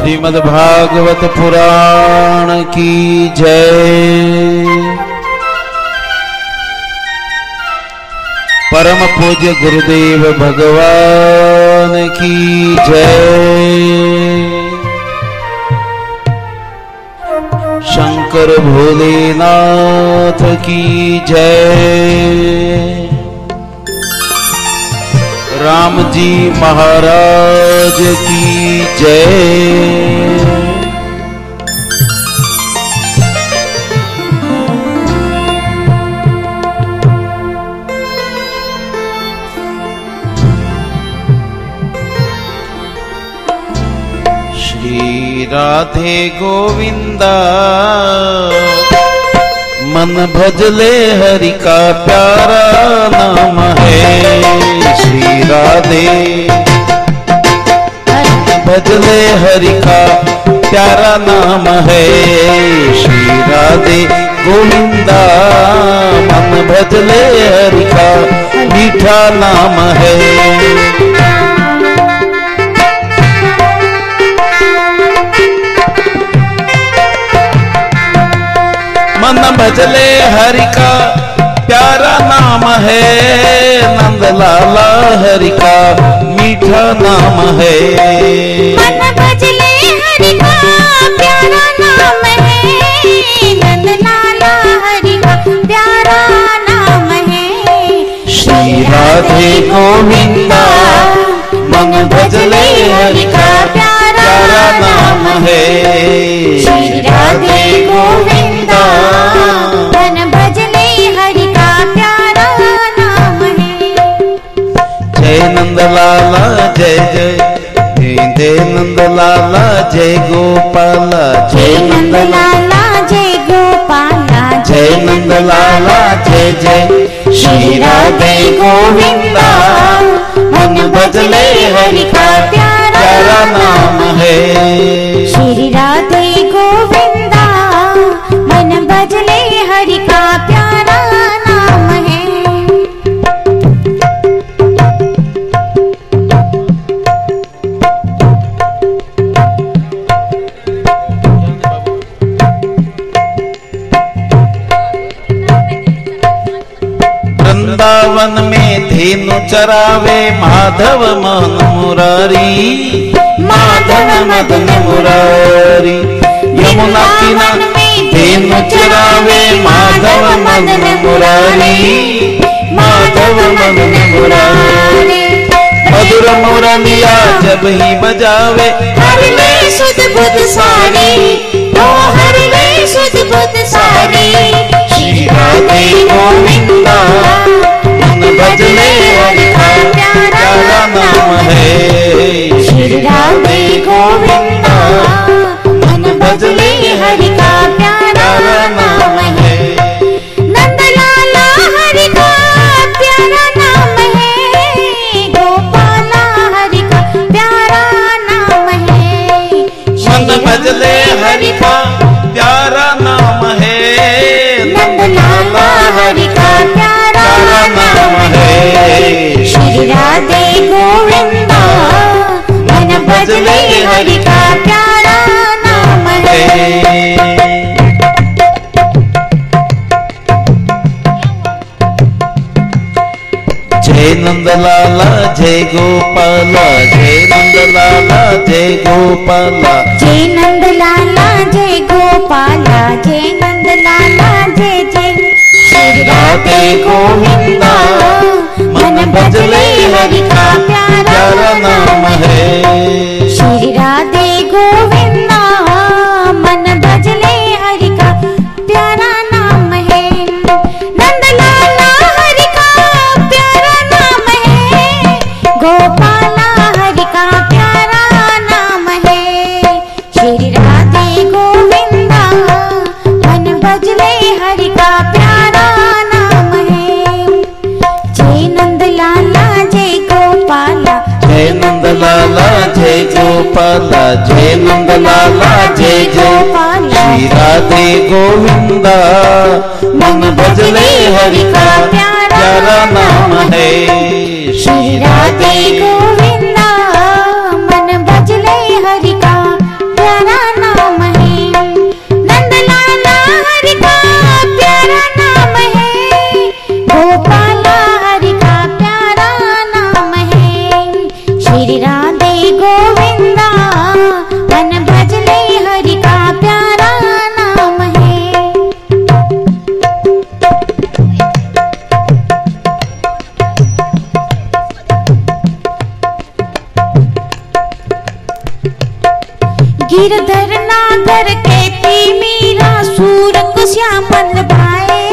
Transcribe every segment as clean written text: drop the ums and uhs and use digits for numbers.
श्रीमद्भागवत पुराण की जय। परम पूज्य गुरुदेव भगवान की जय। शंकर भोलेनाथ की जय। राम जी महाराज की जय। श्री राधे गोविंदा मन भजले हरि का प्यारा नाम है। श्री राधे भजले हरि का प्यारा नाम है। श्री राधे गोविंदा मन भजले हरि का मीठा नाम है। मन भजले हरि का प्यारा नाम है। नंद लाला हरि का मीठा नाम है। मन भजले हरि का प्यारा नाम है। नंद लाला हरि का प्यारा नाम है। श्री राधे गोविंदा मन भजले हरि का प्यारा नाम है। श्री राधे गोविंदा मन भजले हरि का प्यारा नाम है। जय नंद लाला जय जय जय नंद लाला जय गोपाला। जय नंद लाला जय गोपाला। जय नंद लाला जय जय। श्री राधे गोविंदा मन भजले हरि का प्यारा नाम है। श्री राधे गोविंदा मन भजले हरि का प्यारा नाम है। वृंदावन में धेनु चरावे माधव मदन मुरारी। माधव मदन मुरारी। यमुना किनारे धेनु चरावे माधव मदन मुरारी। माधव मदन मुरारी। मधुर मुरलिया जब ही बजावे हर ले सुध बुध सारी। ओ हर ले सुध बुध सारी। श्री राधे गोविंदा मन भजले हरि का प्यारा नाम है। श्री राधे गोविंदा मन भजले हरि का प्यारा नाम है। नंद लाला हरि का प्यारा नाम है। गोपाला हरि का प्यारा नाम है। मन भजले हरि का प्यारा नाम है। नंद लाला हरि का प्यारा नाम है। श्री राधे गोविंदा मन भजले हरि का प्यारा नाम है। जय नंद लाला जय गोपाला। जय नंद लाला जय गोपाला। जय नंद लाला जय गोपाला। जय नंद लाला जय जय। श्री राधे गोविंदा मन भजले हरि का प्यारा नाम है। श्री राधे गोविंदा मन भजले हरि का प्यारा नाम है। नंद लाला हरि का प्यारा नाम है। गोपाला हरि का प्यारा नाम है। श्री राधे गोविंदा मन भजले हरि का प्यारा नाम है। जय नंद लाला जय गोपाला। जय नंद लाला जय गोपाला। जय नंद लाला जय जय। श्री राधे गोविंदा मन भजले हरि का प्यारा नाम है। श्री राधे गोविंदा मन भजले हरि का गिरधर नागर कहती मीरा सूर को श्यामल भाए,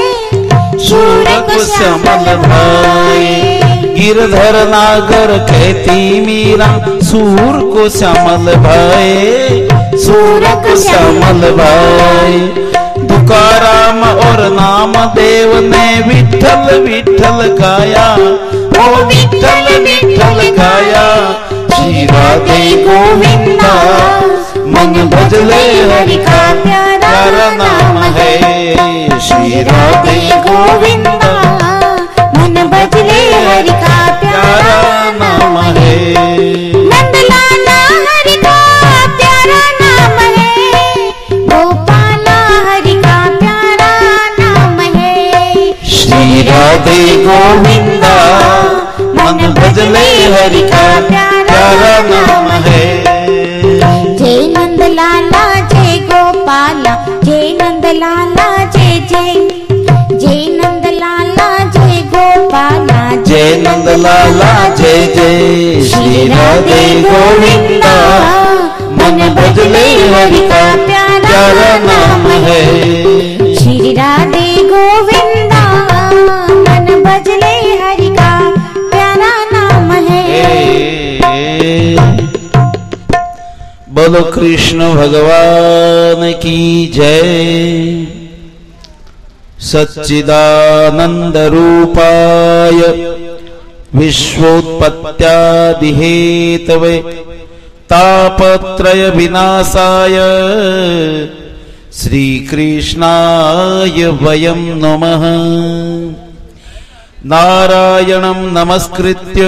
सूर को श्यामल भाए। गिरधर नागर कहती मीरा सूर को श्यामल भाए, सूर को श्यामल भाए। तुकाराम और नामदेव ने विठल विठल गाया, ओ विठल विठल गाया। श्री राधे गोविंदा मन भजले हरि का प्यारा नाम है। श्री राधे गोविंदा मन भजले हरि का प्यारा नाम है। नंदलाला हरि का प्यारा नाम है, गोपाला हरि का प्यारा नाम है। श्री राधे गोविंदा मन भजले हरि का प्यारा नाम है। जय नंदलाला जय गोपाला, जय नंदलाला जय जय, जय नंदलाला जय गोपाला, जय नंदलाला जय जय। श्री राधे गोविंदा मन भजले हरि का प्यारा नाम है। श्री राधे गोविंदा मन भजले हरि का प्यारा नाम है। बोलो कृष्ण भगवान की जय। सच्चिदानंद रूपाय विश्वोत्पत्त्यादि हेतवे तापत्रय विनाशाय श्री कृष्णाय वयं नमः। नारायणं नमस्कृत्य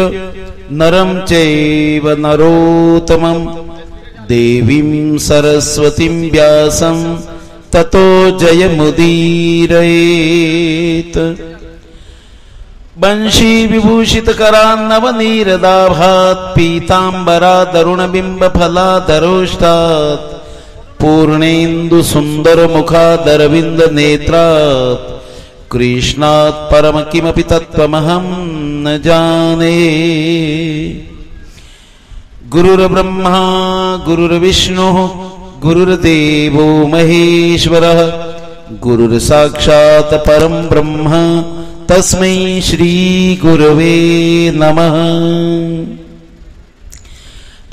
नरं चैव नरोत्तमं देवीं सरस्वतीं व्यासं ततो जयमुदीरयेत्। बंशी विभूषित करान्नवनीरदाभात् पीताम्बरादरुणबिम्बफलाधरोष्टात् पूर्णेन्दु सुन्दर मुखादरविन्द नेत्रात् कृष्णात् परम किमपि तत्त्वमहं न जाने। गुरुर्ब्रह्मा गुरुर्विष्णुः गुरुर्देवो महेश्वरः गुरुर्साक्षात् परं ब्रह्म तस्मै श्री गुरवे नमः।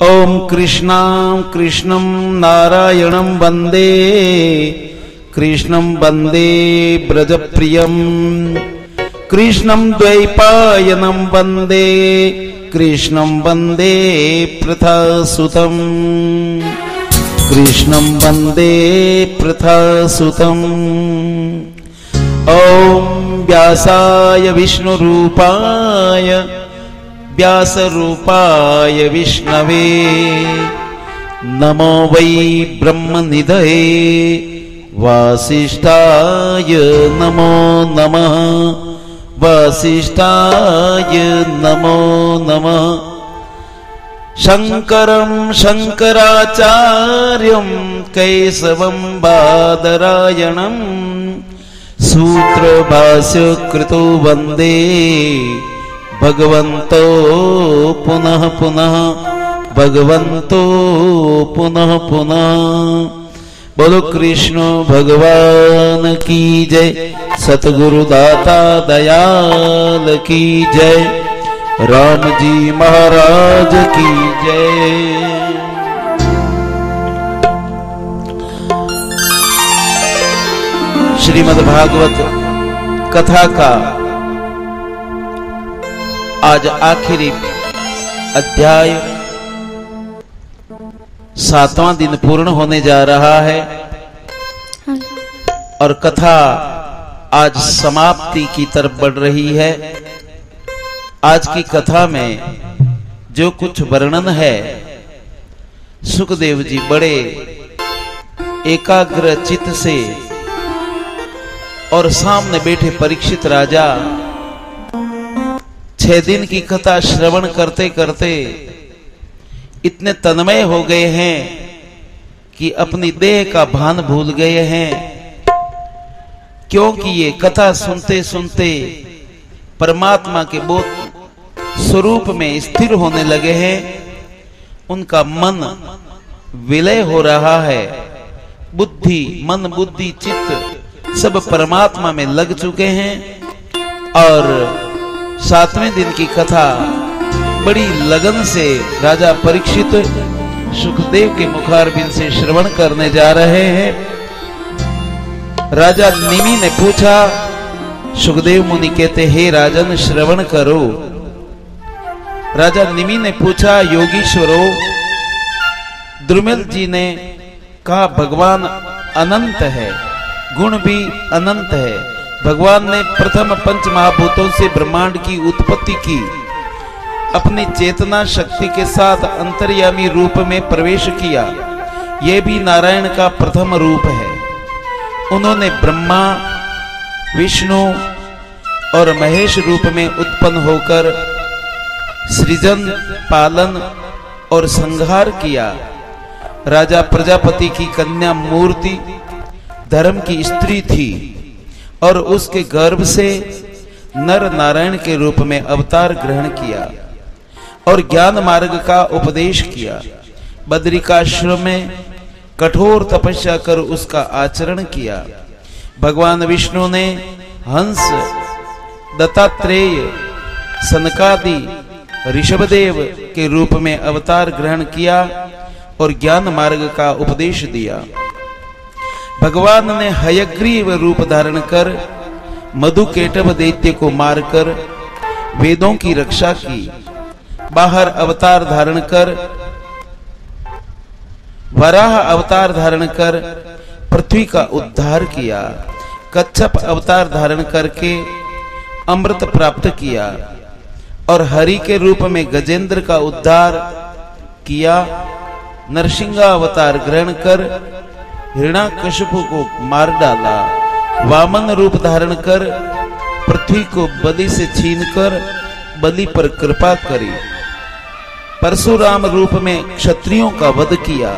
ओम कृष्णं कृष्णं नारायणं वन्दे, कृष्णं वन्दे ब्रजप्रियं, कृष्णं द्वैपायनं वन्दे, कृष्णं वन्दे पृथासुतं, कृष्णं वन्दे पृथासुतम्। ओम व्यासाय विष्णुरूपाय व्यासरूपाय विष्णवे नमो वै ब्रह्मनिधये वासिष्ठाय नमो नमः, वासिष्ठाय नमो नमः। शंकरं शंकराचार्यं केशवं बादरायणं सूत्रभाष्यकृतो वन्दे भगवन्तो पुनः पुनः, भगवन्तो पुनः पुनः। बोलो कृष्ण भगवान की जय, सतगुरु दाता दयाल की जय, राम जी महाराज की जय। श्रीमद् भागवत कथा का आज आखिरी अध्याय 7वां दिन पूर्ण होने जा रहा है और कथा आज समाप्ति की तरफ बढ़ रही है। आज की कथा में जो कुछ वर्णन है, सुखदेव जी बड़े एकाग्र चित्त से और सामने बैठे परीक्षित राजा 6 दिन की कथा श्रवण करते करते इतने तन्मय हो गए हैं कि अपनी देह का भान भूल गए हैं, क्योंकि ये कथा सुनते सुनते परमात्मा के बोध स्वरूप में स्थिर होने लगे हैं। उनका मन विलय हो रहा है। बुद्धि, मन, बुद्धि, चित्त सब परमात्मा में लग चुके हैं। और 7वें दिन की कथा बड़ी लगन से राजा परीक्षित सुखदेव के मुखारबिंद से श्रवण करने जा रहे हैं। राजा निमि ने पूछा, सुखदेव मुनि कहते, हे राजन श्रवण करो। राजा निमि ने पूछा, योगीश्वरों, द्रुमिल जी ने कहा भगवान अनंत है, गुण भी अनंत है। भगवान ने प्रथम पंच महाभूतों से ब्रह्मांड की उत्पत्ति की, अपनी चेतना शक्ति के साथ अंतर्यामी रूप में प्रवेश किया। यह भी नारायण का प्रथम रूप है। उन्होंने ब्रह्मा, विष्णु और महेश रूप में उत्पन्न होकर सृजन, पालन और संहार किया। राजा प्रजापति की कन्या मूर्ति धर्म की स्त्री थी और उसके गर्भ से नर नारायण के रूप में अवतार ग्रहण किया और ज्ञान मार्ग का उपदेश किया। बद्रिकाश्रम में कठोर तपस्या कर उसका आचरण किया। भगवान विष्णु ने हंस, दत्तात्रेय, सनकादि, ऋषभदेव के रूप में अवतार ग्रहण किया और ज्ञान मार्ग का उपदेश दिया। भगवान ने हयग्रीव रूप धारण कर मधुकेटभ दैत्य को मारकर वेदों की रक्षा की। बाहर अवतार धारण कर, वराह अवतार धारण कर पृथ्वी का उद्धार किया। कच्छप अवतार धारण करके अमृत प्राप्त किया और हरि के रूप में गजेंद्र का उद्धार किया। नरसिंहा अवतार ग्रहण कर हिरण्याकशिपु को मार डाला। वामन रूप धारण कर पृथ्वी को बलि से छीनकर बलि पर कृपा करी। परशुराम रूप में क्षत्रियों का वध किया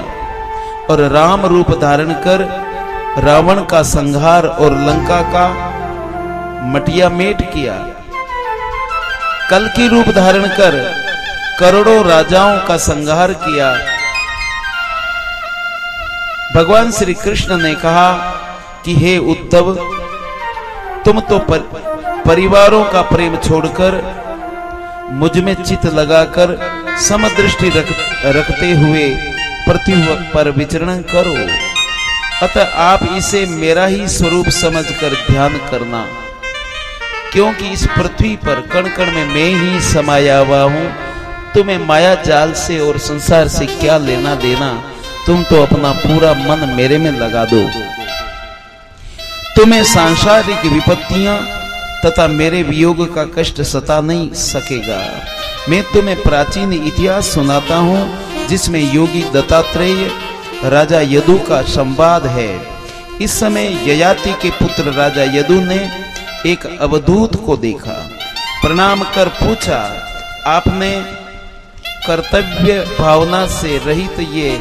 और राम रूप धारण कर रावण का संहार और लंका का मटिया मेट किया। कल की रूप धारण कर करोड़ों राजाओं का संहार किया। भगवान श्री कृष्ण ने कहा कि हे उद्धव, तुम तो परिवारों का प्रेम छोड़कर मुझ में चित्त लगाकर समदृष्टि रखते हुए पृथ्वी पर विचरण करो। अतः आप इसे मेरा ही स्वरूप समझकर ध्यान करना, क्योंकि इस पृथ्वी पर कण कण में मैं ही समाया हुआ हूं। तुम्हें माया जाल से और संसार से क्या लेना देना, तुम तो अपना पूरा मन मेरे में लगा दो। तुम्हें सांसारिक विपत्तियां तथा मेरे वियोग का कष्ट सता नहीं सकेगा। मैं तुम्हें प्राचीन इतिहास सुनाता हूं, जिसमें योगी दत्तात्रेय राजा यदु का संवाद है। इस समय ययाति के पुत्र राजा यदु ने एक अवधूत को देखा। प्रणाम कर पूछा, आपने कर्तव्य भावना से रहित ये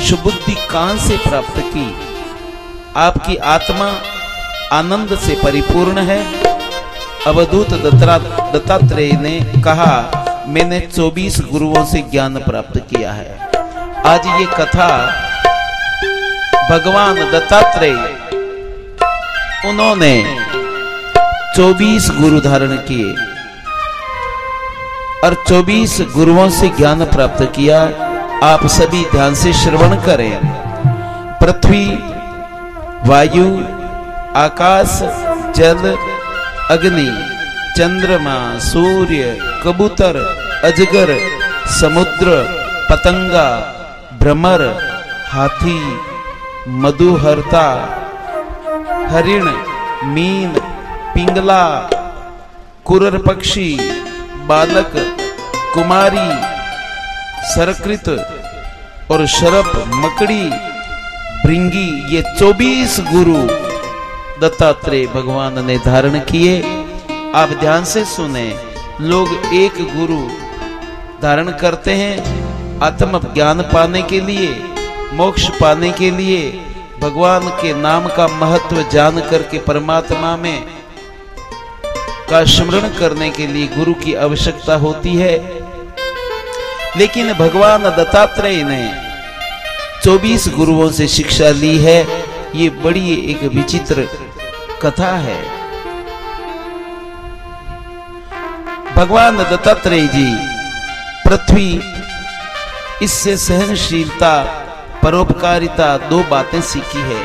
सुबुद्धि कहां से प्राप्त की? आपकी आत्मा आनंद से परिपूर्ण है। अवधूत दत्तात्रेय ने कहा, मैंने 24 गुरुओं से ज्ञान प्राप्त किया है। आज ये कथा भगवान दत्तात्रेय, उन्होंने 24 गुरु धारण किए और 24 गुरुओं से ज्ञान प्राप्त किया। आप सभी ध्यान से श्रवण करें। पृथ्वी, वायु, आकाश, जल, अग्नि, चंद्रमा, सूर्य, कबूतर, अजगर, समुद्र, पतंगा, भ्रमर, हाथी, मधुहर्ता, हरिण, मीन, पिंगला, कुरर पक्षी, बालक, कुमारी, सरकृत और शरप, मकड़ी, भृंगी, ये 24 गुरु दत्तात्रेय भगवान ने धारण किए। आप ध्यान से सुने। लोग एक गुरु धारण करते हैं आत्म ज्ञान पाने के लिए, मोक्ष पाने के लिए, भगवान के नाम का महत्व जान करके परमात्मा में का स्मरण करने के लिए गुरु की आवश्यकता होती है। लेकिन भगवान दत्तात्रेय ने 24 गुरुओं से शिक्षा ली है। ये बड़ी एक विचित्र कथा है। भगवान दत्तात्रेय जी पृथ्वी, इससे सहनशीलता, परोपकारिता, 2 बातें सीखी है।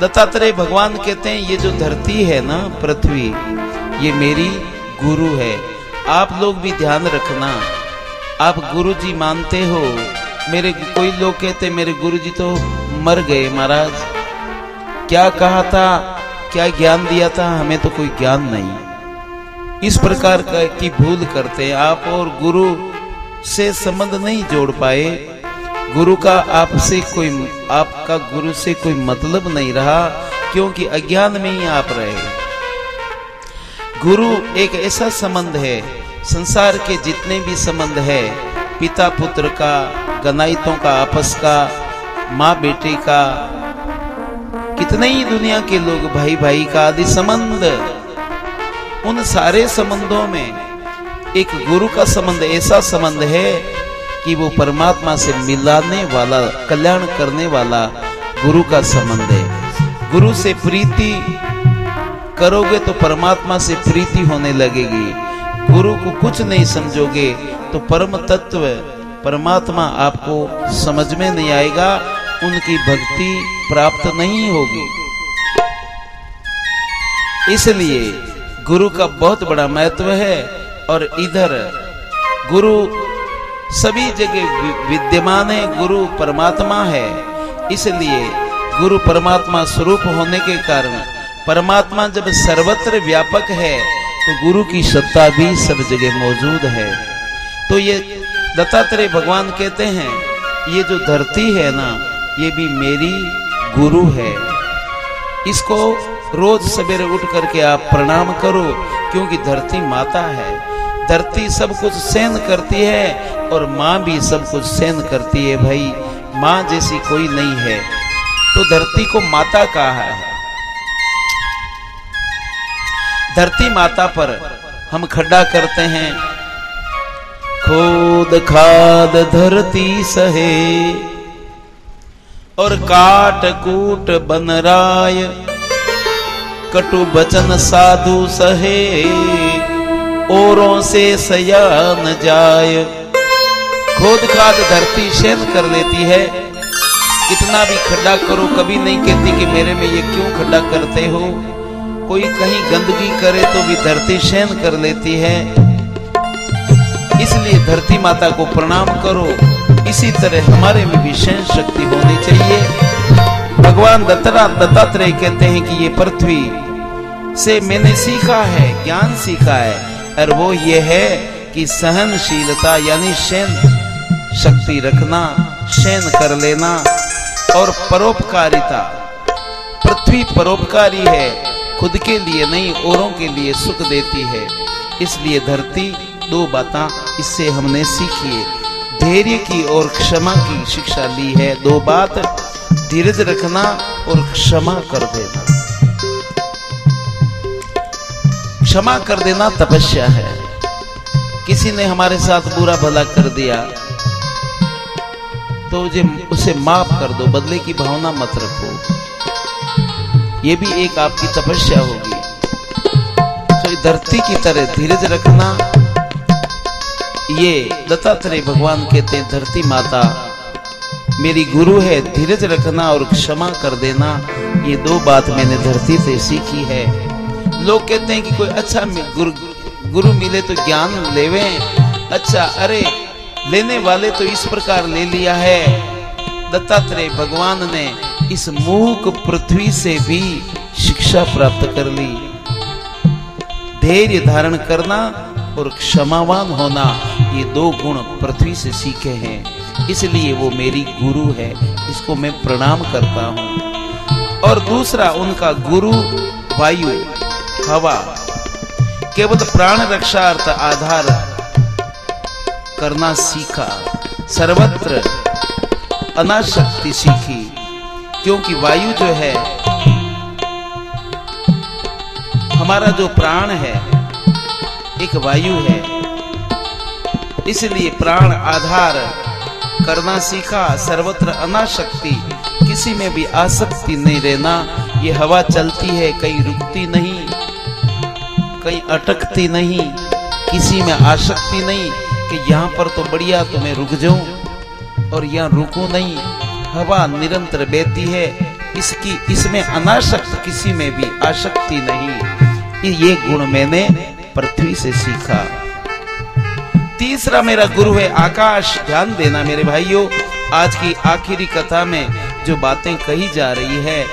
दत्तात्रेय भगवान कहते हैं ये जो धरती है ना, पृथ्वी, ये मेरी गुरु है। आप लोग भी ध्यान रखना, आप गुरु जी मानते हो। मेरे कोई लोग कहते मेरे गुरु जी तो मर गए महाराज, क्या कहा था, क्या ज्ञान दिया था, हमें तो कोई ज्ञान नहीं। इस प्रकार की भूल करते आप और गुरु से संबंध नहीं जोड़ पाए। गुरु का आपसे कोई, आपका गुरु से कोई मतलब नहीं रहा, क्योंकि अज्ञान में ही आप रहे। गुरु एक ऐसा संबंध है, संसार के जितने भी संबंध है, पिता पुत्र का, गनाइतों का आपस का, माँ बेटे का, कितने ही दुनिया के लोग भाई भाई का आदि संबंध, उन सारे संबंधों में एक गुरु का संबंध ऐसा संबंध है कि वो परमात्मा से मिलाने वाला, कल्याण करने वाला गुरु का संबंध है। गुरु से प्रीति करोगे तो परमात्मा से प्रीति होने लगेगी। गुरु को कुछ नहीं समझोगे तो परम तत्व परमात्मा आपको समझ में नहीं आएगा, उनकी भक्ति प्राप्त नहीं होगी। इसलिए गुरु का बहुत बड़ा महत्व है। और इधर गुरु सभी जगह विद्यमान है, गुरु परमात्मा है। इसलिए गुरु परमात्मा स्वरूप होने के कारण, परमात्मा जब सर्वत्र व्यापक है तो गुरु की सत्ता भी सब जगह मौजूद है। तो ये दत्तात्रेय भगवान कहते हैं ये जो धरती है ना, ये भी मेरी गुरु है। इसको रोज सवेरे उठ करके आप प्रणाम करो, क्योंकि धरती माता है। धरती सब कुछ सहन करती है और माँ भी सब कुछ सहन करती है। भाई, माँ जैसी कोई नहीं है, तो धरती को माता कहा है। धरती माता पर हम खड्डा करते हैं, खोद खाद धरती सहे और काट कूट बनराय, कटु बचन साधु सहे औरों से सया न जाय। खोद खाद धरती सहन कर लेती है, कितना भी खड्डा करो, कभी नहीं कहती कि मेरे में ये क्यों खड्डा करते हो। कोई कहीं गंदगी करे तो भी धरती सहन कर लेती है। इसलिए धरती माता को प्रणाम करो। इसी तरह हमारे में भी सहन शक्ति होनी चाहिए। भगवान दत्तात्रेय कहते हैं कि ये पृथ्वी से मैंने सीखा है, ज्ञान सीखा है, और वो ये है कि सहनशीलता यानी सहन शक्ति रखना, सहन कर लेना, और परोपकारिता। पृथ्वी परोपकारी है, खुद के लिए नहीं औरों के लिए सुख देती है। इसलिए धरती, 2 बातें इससे हमने सीखी है। धैर्य की और क्षमा की शिक्षा ली है। 2 बात, धीरज रखना और क्षमा कर देना। क्षमा कर देना तपस्या है। किसी ने हमारे साथ बुरा भला कर दिया तो उसे माफ कर दो, बदले की भावना मत रखो। ये भी एक आपकी तपस्या होगी। तो धरती की तरह धीरज रखना, ये दत्तात्रेय भगवान कहते हैं धरती माता मेरी गुरु है। धीरज रखना और क्षमा कर देना, ये 2 बात मैंने धरती से सीखी है। लोग कहते हैं कि कोई अच्छा गुरु मिले तो ज्ञान लेवे। अच्छा, अरे लेने वाले तो इस प्रकार ले लिया है। दत्तात्रेय भगवान ने इस मूक पृथ्वी से भी शिक्षा प्राप्त कर ली। धैर्य धारण करना और क्षमावान होना, ये 2 गुण पृथ्वी से सीखे हैं। इसलिए वो मेरी गुरु है, इसको मैं प्रणाम करता हूं। और दूसरा, उनका गुरु वायु, हवा, केवल प्राण रक्षा अर्थ आधार करना सीखा। सर्वत्र अनाशक्ति सीखी, क्योंकि वायु जो है हमारा जो प्राण है, एक वायु है। इसलिए प्राण आधार करना सीखा, सर्वत्र अनासक्ति, किसी में भी आसक्ति नहीं रहना। ये हवा चलती है, कहीं रुकती नहीं, कहीं अटकती नहीं, किसी में आसक्ति नहीं कि यहाँ पर तो बढ़िया तो मैं रुक जाऊं और यहाँ रुकूं नहीं। हवा निरंतर बहती है, इसमें अनासक्त, किसी में भी आसक्ति नहीं। ये गुण मैंने पृथ्वी से सीखा। तीसरा मेरा गुरु है आकाश। ध्यान देना मेरे भाइयों, आज की आखिरी कथा में जो बातें कही जा रही है,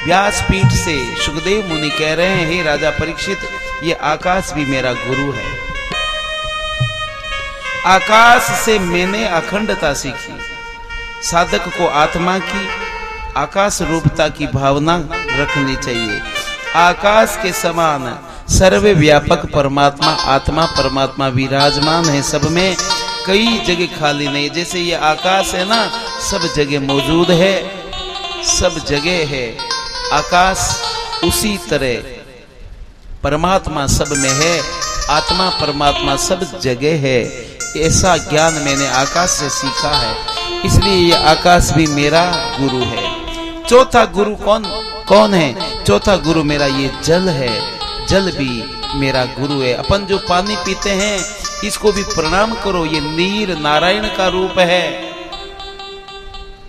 व्यासपीठ से सुखदेव मुनि कह रहे हैं, हे राजा परीक्षित, ये आकाश भी मेरा गुरु है। आकाश से मैंने अखंडता सीखी। साधक को आत्मा की आकाश रूपता की भावना रखनी चाहिए। आकाश के समान सर्वव्यापक परमात्मा, आत्मा परमात्मा विराजमान है सब में, कई जगह खाली नहीं। जैसे ये आकाश है ना, सब जगह मौजूद है, सब जगह है आकाश, उसी तरह परमात्मा सब में है, आत्मा परमात्मा सब जगह है। ऐसा ज्ञान मैंने आकाश से सीखा है, इसलिए ये आकाश भी मेरा गुरु है। चौथा गुरु कौन है? चौथा गुरु मेरा ये जल है। जल भी मेरा गुरु है। अपन जो पानी पीते हैं इसको भी प्रणाम करो, ये नीर नारायण का रूप है।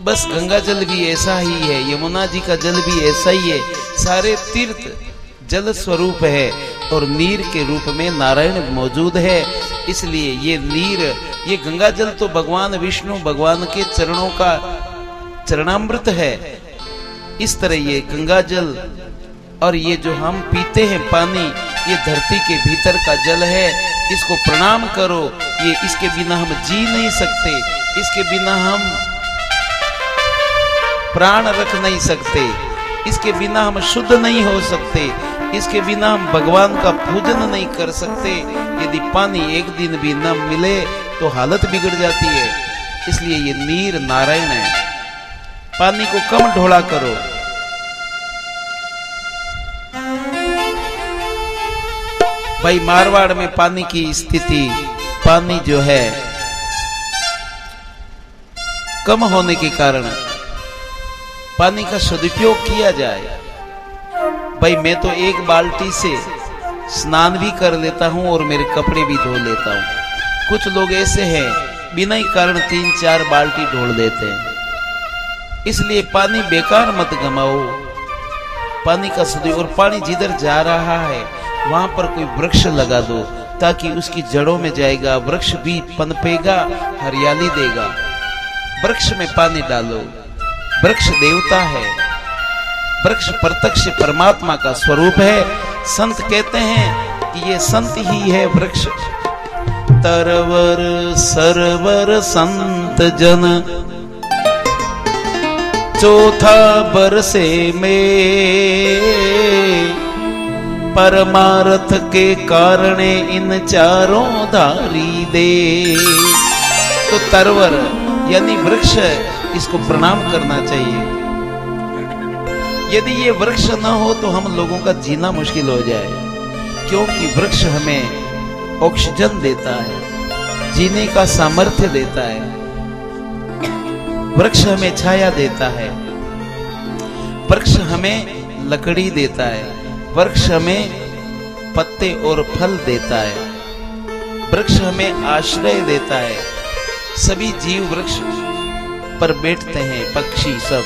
बस गंगा जल भी ऐसा ही है, यमुना जी का जल भी ऐसा ही है। सारे तीर्थ जल स्वरूप है और नीर के रूप में नारायण मौजूद है। इसलिए ये नीर, ये गंगा जल तो भगवान विष्णु, भगवान के चरणों का चरणामृत है। इस तरह ये गंगा जल और ये जो हम पीते हैं पानी, ये धरती के भीतर का जल है। इसको प्रणाम करो। ये इसके बिना हम जी नहीं सकते, इसके बिना हम प्राण रख नहीं सकते, इसके बिना हम शुद्ध नहीं हो सकते, इसके बिना हम भगवान का पूजन नहीं कर सकते। यदि पानी एक दिन भी न मिले तो हालत बिगड़ जाती है। इसलिए ये नीर नारायण है। पानी को कम ढोला करो। भाई मारवाड़ में पानी की स्थिति, पानी जो है कम होने के कारण पानी का सदुपयोग किया जाए। भाई मैं तो एक बाल्टी से स्नान भी कर लेता हूं और मेरे कपड़े भी धो लेता हूं। कुछ लोग ऐसे हैं बिना ही कारण 3-4 बाल्टी ढोल देते हैं। इसलिए पानी बेकार मत गमाओ, पानी का सदुपयोग। और पानी जिधर जा रहा है वहां पर कोई वृक्ष लगा दो ताकि उसकी जड़ों में जाएगा, वृक्ष भी पनपेगा, हरियाली देगा। वृक्ष में पानी डालो। वृक्ष देवता है, वृक्ष प्रत्यक्ष परमात्मा का स्वरूप है। संत कहते हैं कि ये संत ही है वृक्ष। तरवर सरवर संत जन, चौथा बरसे में, परमार्थ के कारण इन चारों धारी दे। तो तरवर यानी वृक्ष, इसको प्रणाम करना चाहिए। यदि ये वृक्ष न हो तो हम लोगों का जीना मुश्किल हो जाए, क्योंकि वृक्ष हमें ऑक्सीजन देता है, जीने का सामर्थ्य देता है। वृक्ष हमें छाया देता है, वृक्ष हमें लकड़ी देता है, वृक्ष हमें पत्ते और फल देता है, वृक्ष हमें आश्रय देता है। सभी जीव वृक्ष पर बैठते हैं, पक्षी सब।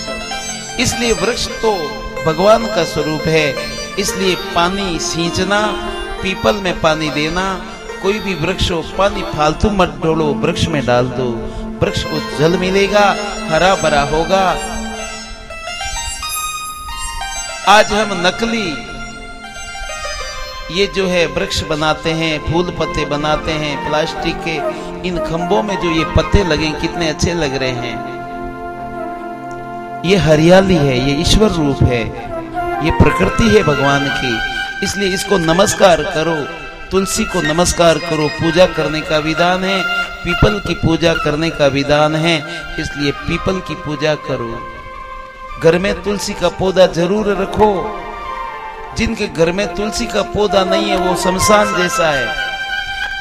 इसलिए वृक्ष तो भगवान का स्वरूप है। इसलिए पानी सींचना, पीपल में पानी देना, कोई भी वृक्ष हो पानी फालतू मत डोलो, वृक्ष में डाल दो। वृक्ष को जल मिलेगा, हरा भरा होगा। आज हम नकली ये जो है वृक्ष बनाते हैं, फूल पत्ते बनाते हैं प्लास्टिक के। इन खंभों में जो ये पत्ते लगे कितने अच्छे लग रहे हैं। ये हरियाली है, ये ईश्वर रूप है, ये प्रकृति है भगवान की। इसलिए इसको नमस्कार करो। तुलसी को नमस्कार करो, पूजा करने का विधान है। पीपल की पूजा करने का विधान है, इसलिए पीपल की पूजा करो। घर में तुलसी का पौधा जरूर रखो। जिनके घर में तुलसी का पौधा नहीं है वो शमशान जैसा है।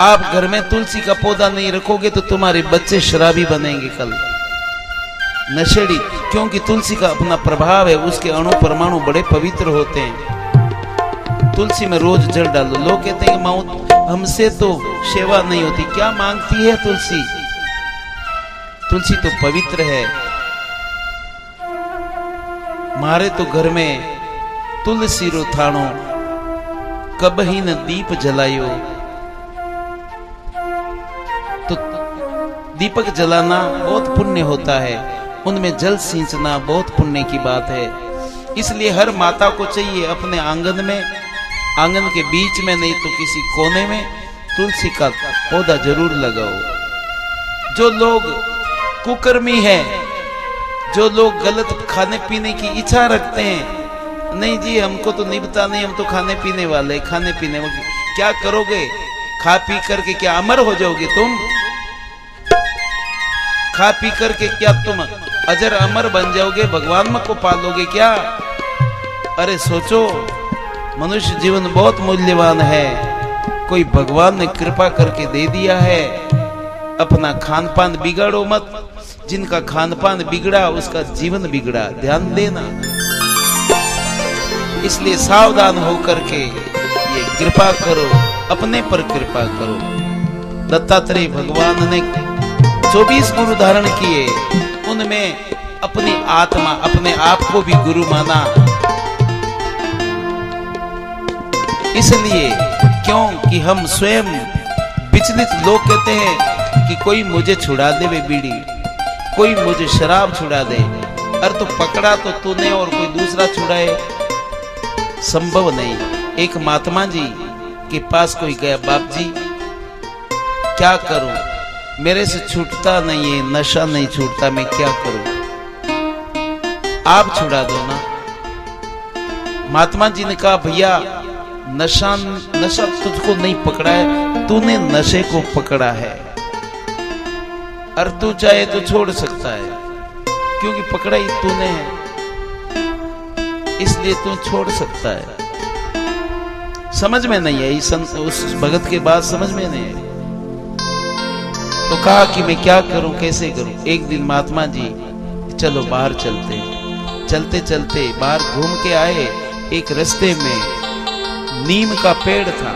आप घर में तुलसी का पौधा नहीं रखोगे तो तुम्हारे बच्चे शराबी बनेंगे कल। नशेड़ी, क्योंकि तुलसी का अपना प्रभाव है, उसके अणु परमाणु बड़े पवित्र होते हैं। तुलसी में रोज जल डालो। लोग कहते हैं कि माँ हमसे तो सेवा नहीं होती, क्या मांगती है तुलसी? तुलसी तो पवित्र है। मारे तो घर में तुलसी रो थाणो, कबही न दीप जलायो। तो दीपक जलाना बहुत पुण्य होता है, उनमें जल सींचना बहुत पुण्य की बात है। इसलिए हर माता को चाहिए अपने आंगन में, आंगन के बीच में नहीं तो किसी कोने में तुलसी का पौधा जरूर लगाओ। जो लोग कुकर्मी है, जो लोग गलत खाने पीने की इच्छा रखते हैं, नहीं जी हमको तो निभता नहीं, हम तो खाने पीने वाले, खाने पीने वाले, क्या करोगे? खा पी करके क्या अमर हो जाओगे तुम? खा पी करके क्या तुम अजर अमर बन जाओगे? भगवान को पालोगे क्या? अरे सोचो, मनुष्य जीवन बहुत मूल्यवान है, कोई भगवान ने कृपा करके दे दिया है। अपना खान पान बिगाड़ो मत, जिनका खान पान बिगड़ा उसका जीवन बिगड़ा, ध्यान देना। इसलिए सावधान होकर के ये कृपा करो, अपने पर कृपा करो। दत्तात्रेय भगवान ने 24 गुरु धारण किए, उनमें अपनी आत्मा, अपने आप को भी गुरु माना। इसलिए क्योंकि हम स्वयं विचलित, लोग कहते हैं कि कोई मुझे छुड़ा दे वे बीड़ी, कोई मुझे शराब छुड़ा दे। अरे तो पकड़ा तो तूने और कोई दूसरा छुड़ाए, संभव नहीं। एक महात्मा जी के पास कोई गया, बाप जी क्या करूं, मेरे से छूटता नहीं है, नशा नहीं छूटता, मैं क्या करूं, आप छुड़ा दो ना। महात्मा जी ने कहा भैया नशा तुझको नहीं पकड़ा है, तूने नशे को पकड़ा है। और तू चाहे तो छोड़ सकता है, क्योंकि पकड़ा ही तूने है, इसलिए तू छोड़ सकता है। समझ में नहीं आई उस भगत के बात समझ में नहीं आई। तो कहा कि मैं क्या करूं, कैसे करूं। एक दिन महात्मा जी चलो बाहर चलते हैं। चलते चलते बाहर घूम के आए, एक रास्ते में नीम का पेड़ था।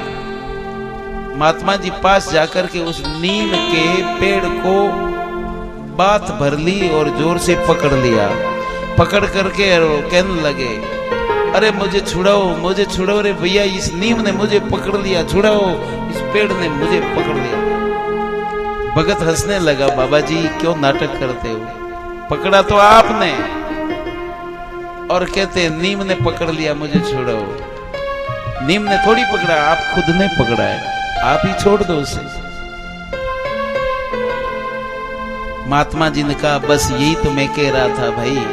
महात्मा जी पास जाकर के उस नीम के पेड़ को बात भर ली और जोर से पकड़ लिया। पकड़ करके कहने लगे अरे मुझे छुड़ाओ, मुझे छुड़ाओ रे भैया, इस नीम ने मुझे पकड़ लिया, छुड़ाओ, इस पेड़ ने मुझे पकड़ लिया। भगत हंसने लगा, बाबा जी क्यों नाटक करते हो, पकड़ा तो आपने, और कहते नीम ने पकड़ लिया, मुझे छुड़ाओ। नीम ने थोड़ी पकड़ा, आप खुद ने पकड़ा है, आप ही छोड़ दो उसे। महात्मा जी ने कहा बस यही तो मैं कह रहा था भाई,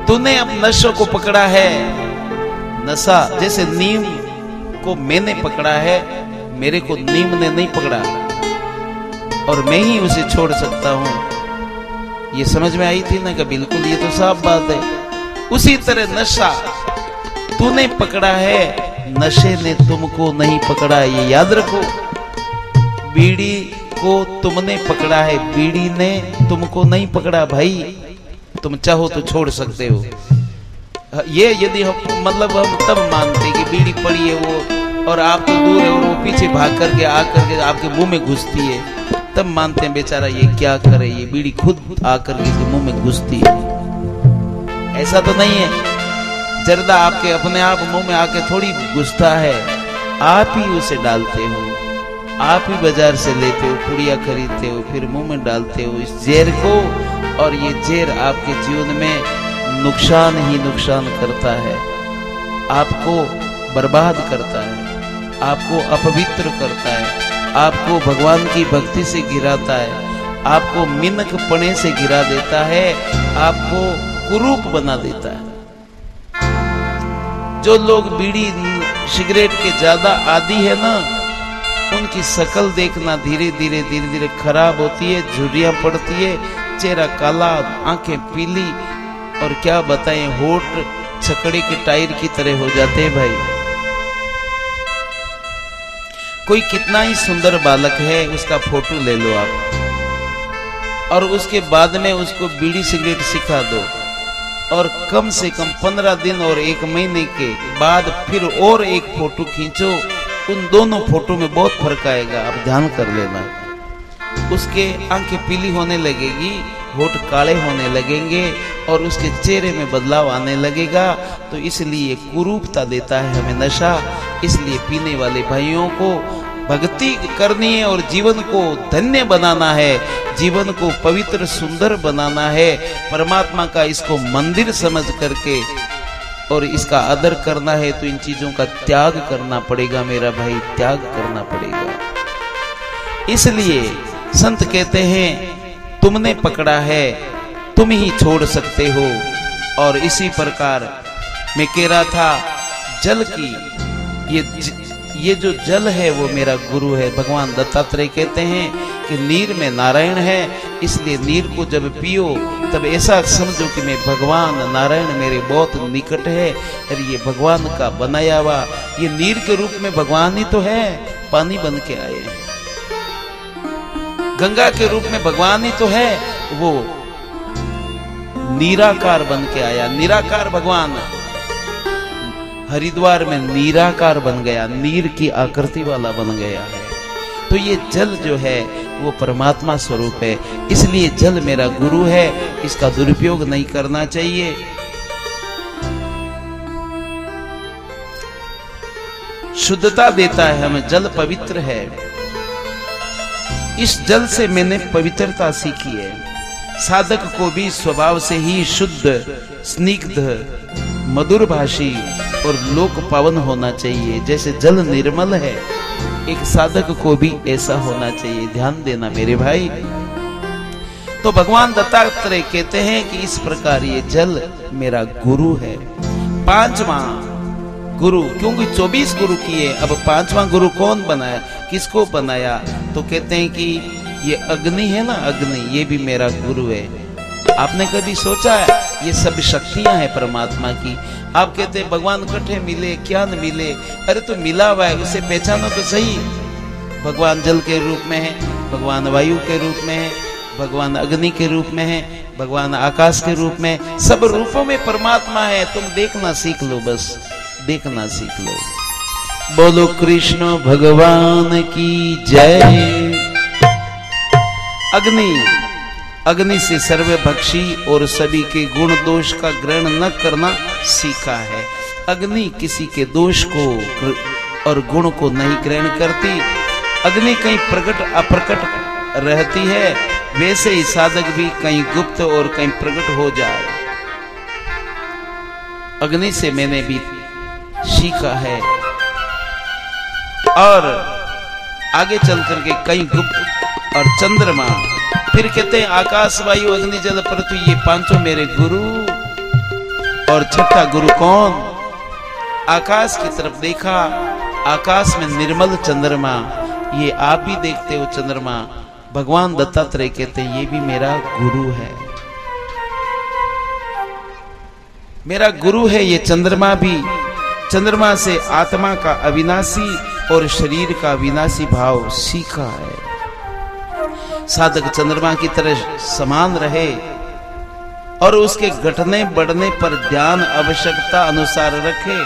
तूने अब नशों को पकड़ा है। नशा जैसे नीम को मैंने पकड़ा है, मेरे को नीम ने नहीं पकड़ा और मैं ही उसे छोड़ सकता हूं। ये समझ में आई थी ना कि बिल्कुल ये तो साफ बात है। उसी तरह नशा तूने पकड़ा है, नशे ने तुमको नहीं पकड़ा, ये याद रखो। बीड़ी को तुमने पकड़ा है, बीड़ी ने तुमको नहीं पकड़ा भाई। तुम चाहो तो छोड़ सकते हो। ये यदि हम मतलब हम तब मानते कि बीड़ी पड़ी है वो और आप तो दूर है और वो पीछे भाग करके आकर के आपके मुंह में घुसती है, तब मानते हैं बेचारा ये क्या करे, ये बीड़ी खुद आकर के मुंह में घुसती है। ऐसा तो नहीं है। जर्दा आपके अपने आप मुंह में आके थोड़ी घुसता है, आप ही उसे डालते हो, आप ही बाजार से लेते हो, पुड़िया खरीदते हो, फिर मुंह में डालते हो इस जहर को, और ये जहर आपके जीवन में नुकसान ही नुकसान करता है, आपको बर्बाद करता है, आपको अपवित्र करता है, आपको भगवान की भक्ति से गिराता है, आपको मिनक पने से गिरा देता है, आपको कुरूप बना देता है। जो लोग बीड़ी सिगरेट के ज्यादा आदी है ना, उनकी शकल देखना धीरे धीरे खराब होती है, झुर्रियां पड़ती है, चेहरा काला, आंखें पीली, और क्या बताएं होठ छकड़े के टायर की तरह हो जाते हैं भाई। कोई कितना ही सुंदर बालक है, उसका फोटो ले लो आप, और उसके बाद में उसको बीड़ी सिगरेट सिखा दो, और कम से कम 15 दिन और 1 महीने के बाद फिर और एक फोटो खींचो, उन दोनों फोटो में बहुत फर्क आएगा, आप ध्यान कर लेना। उसके आंखें पीली होने लगेगी, होठ काले होने लगेंगे और उसके चेहरे में बदलाव आने लगेगा। तो इसलिए कुरूपता देता है हमें नशा, इसलिए पीने वाले भाइयों को भक्ति करनी है और जीवन को धन्य बनाना है, जीवन को पवित्र सुंदर बनाना है, परमात्मा का इसको मंदिर समझ करके और इसका आदर करना है। तो इन चीजों का त्याग करना पड़ेगा मेरा भाई, त्याग करना पड़ेगा। इसलिए संत कहते हैं तुमने पकड़ा है तुम ही छोड़ सकते हो। और इसी प्रकार मैं कह रहा था जल की, ये जो जल है वो मेरा गुरु है। भगवान दत्तात्रेय कहते हैं कि नीर में नारायण है, इसलिए नीर को जब पियो तब ऐसा समझो कि मैं भगवान नारायण मेरे बहुत निकट है, और ये भगवान का बनाया हुआ, ये नीर के रूप में भगवान ही तो है, पानी बन के आए हैं। गंगा के रूप में भगवान ही तो है, वो निराकार बन के आया, निराकार भगवान हरिद्वार में निराकार बन गया, नीर की आकृति वाला बन गया है। तो ये जल जो है वो परमात्मा स्वरूप है, इसलिए जल मेरा गुरु है, इसका दुरुपयोग नहीं करना चाहिए। शुद्धता देता है हमें, जल पवित्र है। इस जल से मैंने पवित्रता सीखी है। साधक को भी स्वभाव से ही शुद्ध, स्निग्ध, मधुर भाषी और लोक पावन होना चाहिए। जैसे जल निर्मल है, एक साधक को भी ऐसा होना चाहिए। ध्यान देना मेरे भाई। तो भगवान दत्तात्रेय कहते हैं कि इस प्रकार ये जल मेरा गुरु है। 5वां गुरु, क्योंकि 24 गुरु किए, अब 5वां गुरु कौन बनाया, किसको बनाया? तो कहते हैं कि ये अग्नि है ना, अग्नि, ये भी मेरा गुरु है। आपने कभी सोचा है ये सब शक्तियां हैं परमात्मा की? आप कहते हैं भगवान कठे मिले क्या न मिले, अरे तो मिला हुआ है, उसे पहचानो तो सही। भगवान जल के रूप में है, भगवान वायु के रूप में है, भगवान अग्नि के रूप में है, भगवान आकाश के रूप में, सब रूपों में परमात्मा है। तुम देखना सीख लो, बस देखना सीख लो। बोलो कृष्ण भगवान की जय। अग्नि, अग्नि से सर्वभक्षी और सभी के गुण दोष का ग्रहण न करना सीखा है। अग्नि किसी के दोष को और गुण को नहीं ग्रहण करती। अग्नि कहीं प्रकट अप्रकट रहती है, वैसे ही साधक भी कहीं गुप्त और कहीं प्रकट हो जाए। अग्नि से मैंने भी सीखा है। और आगे चल करके कई गुप्त और चंद्रमा, फिर कहते हैं आकाश वायु अग्नि जल पृथ्वी, ये 5 मेरे गुरु। और 6ठा गुरु कौन? आकाश की तरफ देखा, आकाश में निर्मल चंद्रमा, ये आप भी देखते हो चंद्रमा। भगवान दत्तात्रेय कहते हैं ये भी मेरा गुरु है, मेरा गुरु है ये चंद्रमा भी। चंद्रमा से आत्मा का अविनाशी और शरीर का विनाशी भाव सीखा है। साधक चंद्रमा की तरह समान रहे और उसके घटने बढ़ने पर ध्यान आवश्यकता अनुसार रखे।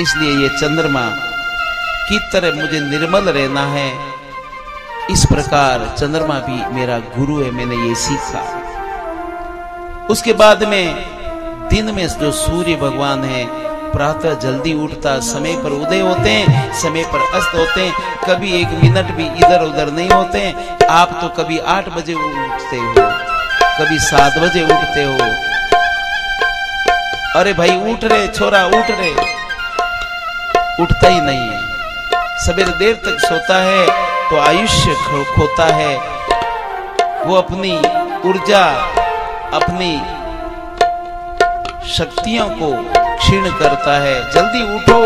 इसलिए ये चंद्रमा की तरह मुझे निर्मल रहना है। इस प्रकार चंद्रमा भी मेरा गुरु है, मैंने ये सीखा। उसके बाद में दिन में जो सूर्य भगवान है, प्रातः जल्दी उठता, समय पर उदय होते हैं, समय पर अस्त होते हैं, कभी 1 मिनट भी इधर उधर नहीं होते हैं। आप तो कभी 8 बजे उठते हो, कभी 7 बजे उठते हो। अरे भाई उठ रहे छोरा, उठ रहे, उठता ही नहीं है। सवेरे देर तक सोता है तो आयुष्य खोता है, वो अपनी ऊर्जा, अपनी शक्तियों को क्षीण करता है। जल्दी उठो,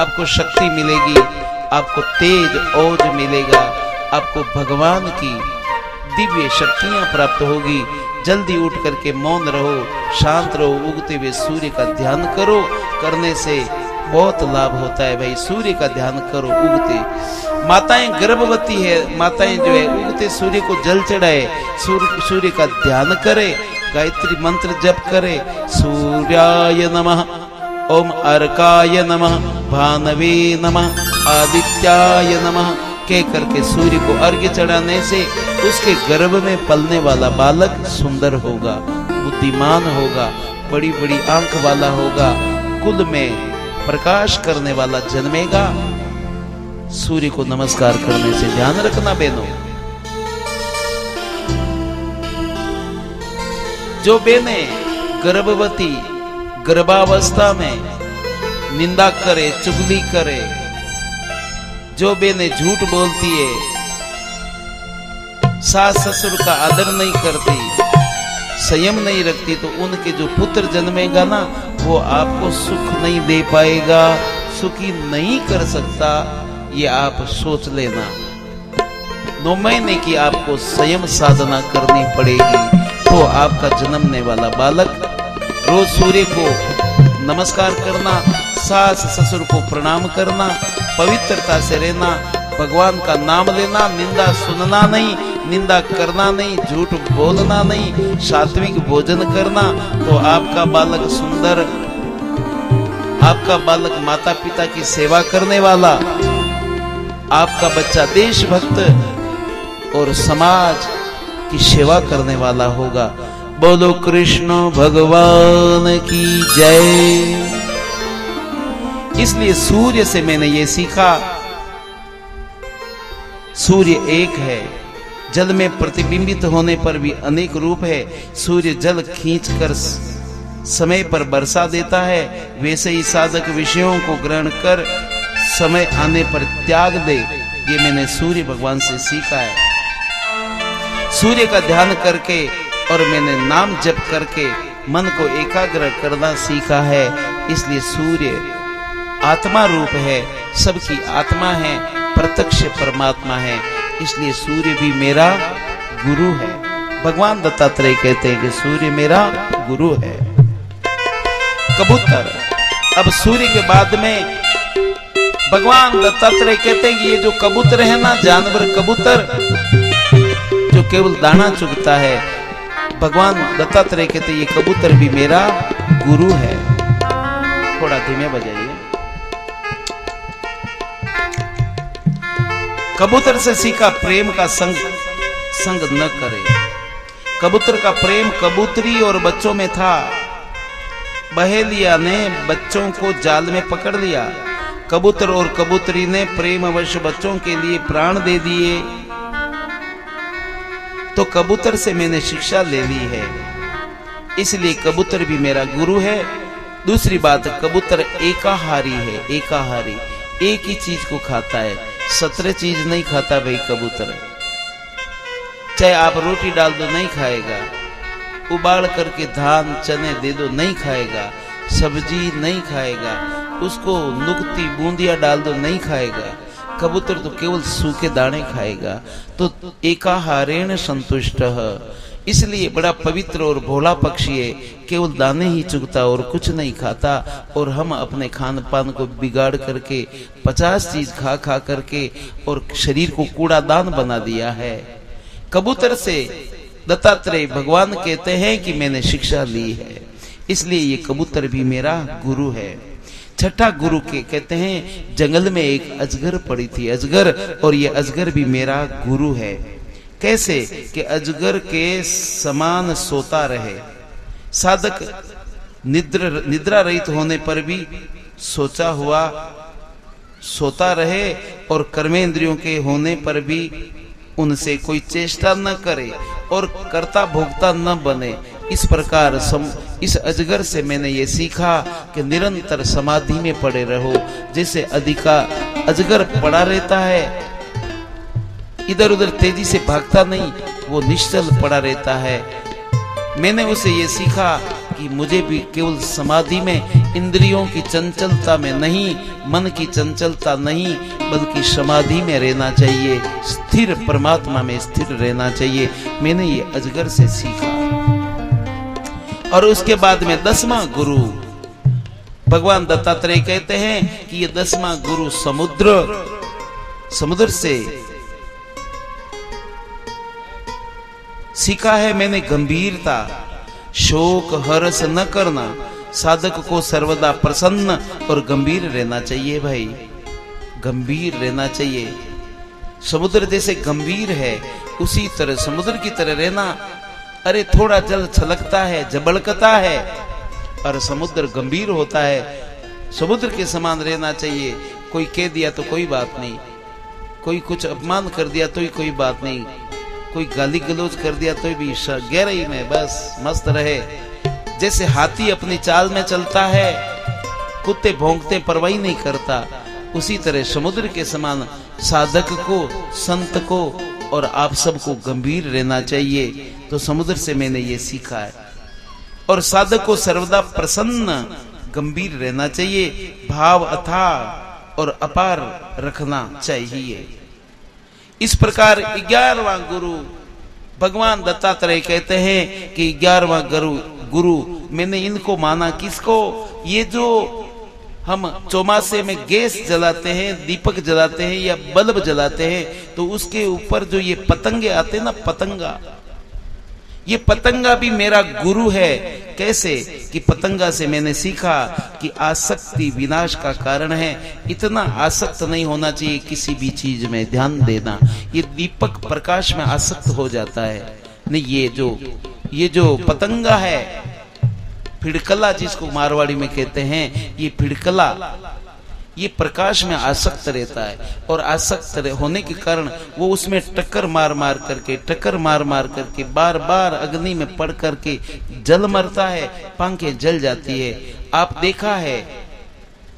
आपको शक्ति मिलेगी, आपको तेज ओज मिलेगा, आपको भगवान की दिव्य शक्तियां प्राप्त होगी। जल्दी उठ करके मौन रहो, शांत रहो, उगते हुए सूर्य का ध्यान करो। करने से बहुत लाभ होता है भाई। सूर्य का ध्यान करो उगते। माताएं गर्भवती है, माताएं जो है उगते सूर्य को जल चढ़ाए, सूर्य का ध्यान करे, गायत्री मंत्र जप करे। सूर्याय नमः, ओम अर्काय नमः, भानवे नमः, आदित्याय नमः कह करके सूर्य को अर्घ्य चढ़ाने से उसके गर्भ में पलने वाला बालक सुंदर होगा, बुद्धिमान होगा, बड़ी बड़ी आंख वाला होगा, कुल में प्रकाश करने वाला जन्मेगा। सूर्य को नमस्कार करने से ध्यान रखना बहनों। जो बहनें गर्भवती गर्भावस्था में निंदा करे, चुगली करे, जो बहनें झूठ बोलती है, सास ससुर का आदर नहीं करती, संयम नहीं रखती, तो उनके जो पुत्र जन्मेगा ना वो आपको सुख नहीं दे पाएगा, सुखी नहीं कर सकता। ये आप सोच लेना। 9 महीने की आपको संयम साधना करनी पड़ेगी, तो आपका जन्मने वाला बालक रोज सूर्य को नमस्कार करना, सास ससुर को प्रणाम करना, पवित्रता से रहना, भगवान का नाम लेना, निंदा सुनना नहीं, निंदा करना नहीं, झूठ बोलना नहीं, सात्विक भोजन करना, तो आपका बालक सुंदर, आपका बालक माता पिता की सेवा करने वाला, आपका बच्चा देशभक्त और समाज की सेवा करने वाला होगा। बोलो कृष्ण भगवान की जय। इसलिए सूर्य से मैंने ये सीखा, सूर्य एक है, जल में प्रतिबिंबित होने पर भी अनेक रूप है। सूर्य जल खींचकर समय पर बरसा देता है, वैसे ही साधक विषयों को ग्रहण कर समय आने पर त्याग दे। ये मैंने सूर्य भगवान से सीखा है। सूर्य का ध्यान करके और मैंने नाम जप करके मन को एकाग्र करना सीखा है। इसलिए सूर्य आत्मा रूप है, सबकी आत्मा है, प्रत्यक्ष परमात्मा है। इसलिए सूर्य भी मेरा गुरु है। भगवान दत्तात्रेय कहते हैं कि सूर्य मेरा गुरु है। कबूतर, अब सूर्य के बाद में भगवान दत्तात्रेय कहते हैं कि ये जो कबूतर है ना, जानवर कबूतर जो केवल दाना चुगता है, भगवान दत्तात्रेय कहते हैं ये कबूतर भी मेरा गुरु है। थोड़ा धीमे बजाइए। कबूतर से सीखा प्रेम का संग न करे। कबूतर का प्रेम कबूतरी और बच्चों में था। बहेलिया ने बच्चों को जाल में पकड़ लिया। कबूतर और कबूतरी ने प्रेमवश बच्चों के लिए प्राण दे दिए। तो कबूतर से मैंने शिक्षा ले ली है, इसलिए कबूतर भी मेरा गुरु है। दूसरी बात, कबूतर एकाहारी है। एकाहारी एक ही चीज को खाता है, 17 चीज नहीं खाता भाई कबूतर। चाहे आप रोटी डाल दो नहीं खाएगा, उबाल करके धान चने दे दो नहीं खाएगा, सब्जी नहीं खाएगा, उसको नुकती बूंदिया डाल दो नहीं खाएगा। कबूतर तो केवल सूखे दाने खाएगा। तो एकाहारेण संतुष्ट, इसलिए बड़ा पवित्र और भोला पक्षी है, केवल दाने ही चुगता और कुछ नहीं खाता। और हम अपने खान पान को बिगाड़ करके 50 चीज खा खा करके और शरीर को कूड़ादान बना दिया है। कबूतर से दत्तात्रेय भगवान कहते हैं कि मैंने शिक्षा ली है, इसलिए ये कबूतर भी मेरा गुरु है। छठा गुरु के कहते हैं, जंगल में एक अजगर पड़ी थी, अजगर, और ये अजगर भी मेरा गुरु है। कैसे कि अजगर के समान सोता रहे। साधक निद्रा रहित होने पर भी सोचा हुआ सोता रहे, और कर्मेंद्रियों के होने पर भी उनसे कोई चेष्टा न करे और कर्ता भोक्ता न बने। इस प्रकार इस अजगर से मैंने ये सीखा कि निरंतर समाधि में पड़े रहो। जैसे अजगर पड़ा रहता है, इधर उधर तेजी से भागता नहीं, वो निश्चल पड़ा रहता है। मैंने उसे ये सीखा कि मुझे भी केवल समाधि में इंद्रियों की चंचलता में नहीं, मन की चंचलता नहीं, बल्कि समाधि में रहना चाहिए, स्थिर परमात्मा में स्थिर रहना चाहिए। मैंने ये अजगर से सीखा। और उसके बाद में 10वां गुरु भगवान दत्तात्रेय कहते हैं कि ये 10वां गुरु समुद्र से सीखा है मैंने गंभीरता, शोक हर्ष न करना, साधक को सर्वदा प्रसन्न और गंभीर रहना चाहिए। भाई गंभीर रहना चाहिए, समुद्र जैसे गंभीर है उसी तरह समुद्र की तरह रहना। अरे थोड़ा जल छलकता है, जबड़कता है, और समुद्र गंभीर होता है। समुद्र के समान रहना चाहिए। कोई कह दिया तो कोई बात नहीं, कोई कुछ अपमान कर दिया तो कोई बात नहीं, कोई गाली गलौज कर दिया तो भी गहराई में बस मस्त रहे। जैसे हाथी अपनी चाल में चलता है, कुत्ते भौंकते परवाही नहीं करता, उसी तरह समुद्र के समान साधक को, संत को और आप सबको गंभीर रहना चाहिए। तो समुद्र से मैंने ये सीखा है। और साधक को सर्वदा प्रसन्न गंभीर रहना चाहिए, भाव अथाह और अपार रखना चाहिए। इस प्रकार 11वां गुरु भगवान दत्तात्रेय कहते हैं कि 11वां गुरु मैंने इनको माना। किसको? ये जो हम चौमासे में गैस जलाते हैं, दीपक जलाते हैं या बल्ब जलाते हैं, तो उसके ऊपर जो ये पतंगे आते हैं ना, पतंगा, ये पतंगा भी मेरा गुरु है। कैसे? कि पतंगा से मैंने सीखा कि आसक्ति विनाश का कारण है। इतना आसक्त नहीं होना चाहिए किसी भी चीज में, ध्यान देना। ये दीपक प्रकाश में आसक्त हो जाता है। नहीं, ये जो पतंगा है, फिड़कला जिसको मारवाड़ी में कहते हैं, ये फिड़कला ये प्रकाश में आसक्त रहता है। और आसक्त होने के कारण वो उसमें टक्कर मार मार करके बार बार अग्नि में पड़ करके जल मरता है, पंखें जल जाती है।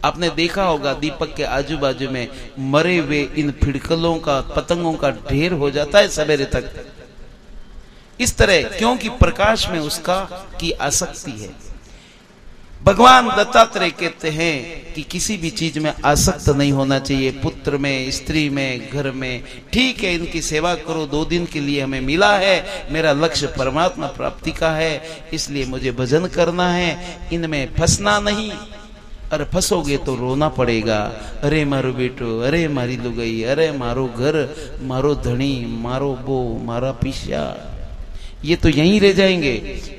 आपने देखा होगा दीपक के आजू बाजू में मरे हुए इन फिड़कलों का, पतंगों का ढेर हो जाता है सवेरे तक। इस तरह क्योंकि प्रकाश में उसका की आसक्ति है। भगवान दत्तात्रेय कहते हैं कि किसी भी चीज में आसक्त नहीं होना चाहिए, पुत्र में, स्त्री में, घर में। ठीक है, इनकी सेवा करो, 2 दिन के लिए हमें मिला है, मेरा लक्ष्य परमात्मा प्राप्ति का है, इसलिए मुझे भजन करना है, इनमें फंसना नहीं। अरे फंसोगे तो रोना पड़ेगा। अरे मारो बेटो, अरे मारी लुगाई, अरे मारो घर, मारो धनी, मारो बो, मारा पिस्या, ये तो यहीं रह जाएंगे।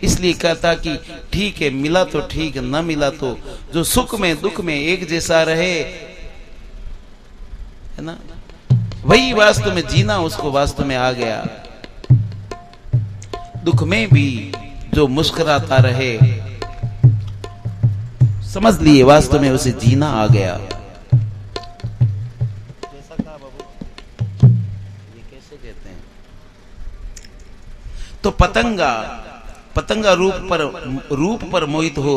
इसलिए कहता कि ठीक है, मिला तो ठीक, न मिला तो जो सुख में दुख में एक जैसा रहे, है ना, वही वास्तव में जीना उसको वास्तव में आ गया। दुख में भी जो मुस्कुराता रहे, समझ लिए वास्तव में उसे जीना आ गया। तो पतंगा रूप पर मोहित हो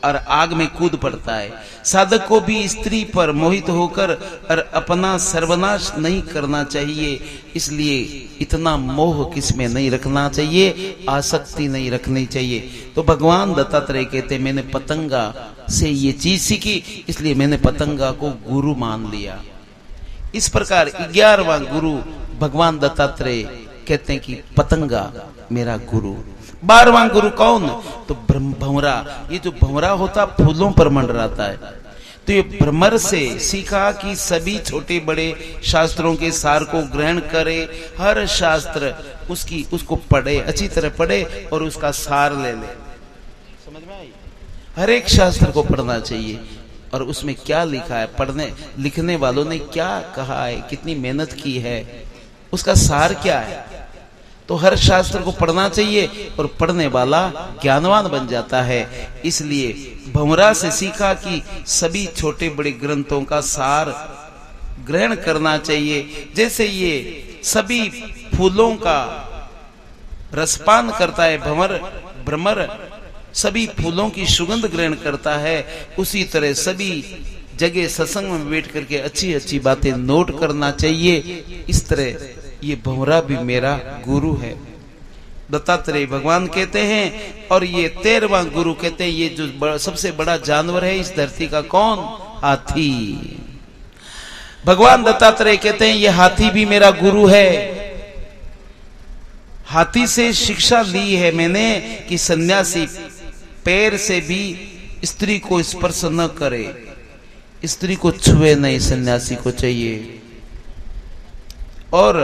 और आग में कूद पड़ता है। साधक को भी स्त्री पर मोहित होकर और अपना सर्वनाश नहीं करना चाहिए। इसलिए इतना मोह किसमें नहीं रखना चाहिए, आसक्ति नहीं रखनी चाहिए। तो भगवान दत्तात्रेय कहते मैंने पतंगा से ये चीज सीखी, इसलिए मैंने पतंगा को गुरु मान लिया। इस प्रकार 11वां गुरु भगवान दत्तात्रेय कहते हैं कि पतंगा मेरा गुरु। 12वां गुरु कौन? तो भंवरा। ये जो भंवरा होता फूलों पर मंडराता है, तो ये भ्रमर से सीखा कि सभी छोटे बड़े शास्त्रों के सार को ग्रहण करे, हर शास्त्र उसको पढ़े, अच्छी तरह पढ़े और उसका सार ले ले। समझ में आई? हर एक शास्त्र को पढ़ना चाहिए और उसमें क्या लिखा है, पढ़ने लिखने वालों ने क्या कहा है, कितनी मेहनत की है, उसका सार क्या है। तो हर शास्त्र को पढ़ना चाहिए और पढ़ने वाला ज्ञानवान बन जाता है। इसलिए भंवरा से सीखा कि सभी छोटे बड़े ग्रंथों का सार ग्रहण करना चाहिए। जैसे ये सभी फूलों का रसपान करता है भ्रमर सभी फूलों की सुगंध ग्रहण करता है, उसी तरह सभी जगह सत्संग में बैठ करके अच्छी अच्छी बातें नोट करना चाहिए। इस तरह ये भंवरा भी मेरा गुरु है, दत्तात्रेय भगवान कहते हैं। और ये 13वां गुरु कहते हैं, ये जो सबसे बड़ा जानवर है इस धरती का, कौन? हाथी। भगवान दत्तात्रेय कहते हैं ये हाथी भी मेरा गुरु है। हाथी से शिक्षा ली है मैंने कि सन्यासी पैर से भी स्त्री को स्पर्श न करे, स्त्री को छुए नहीं, सन्यासी को चाहिए। और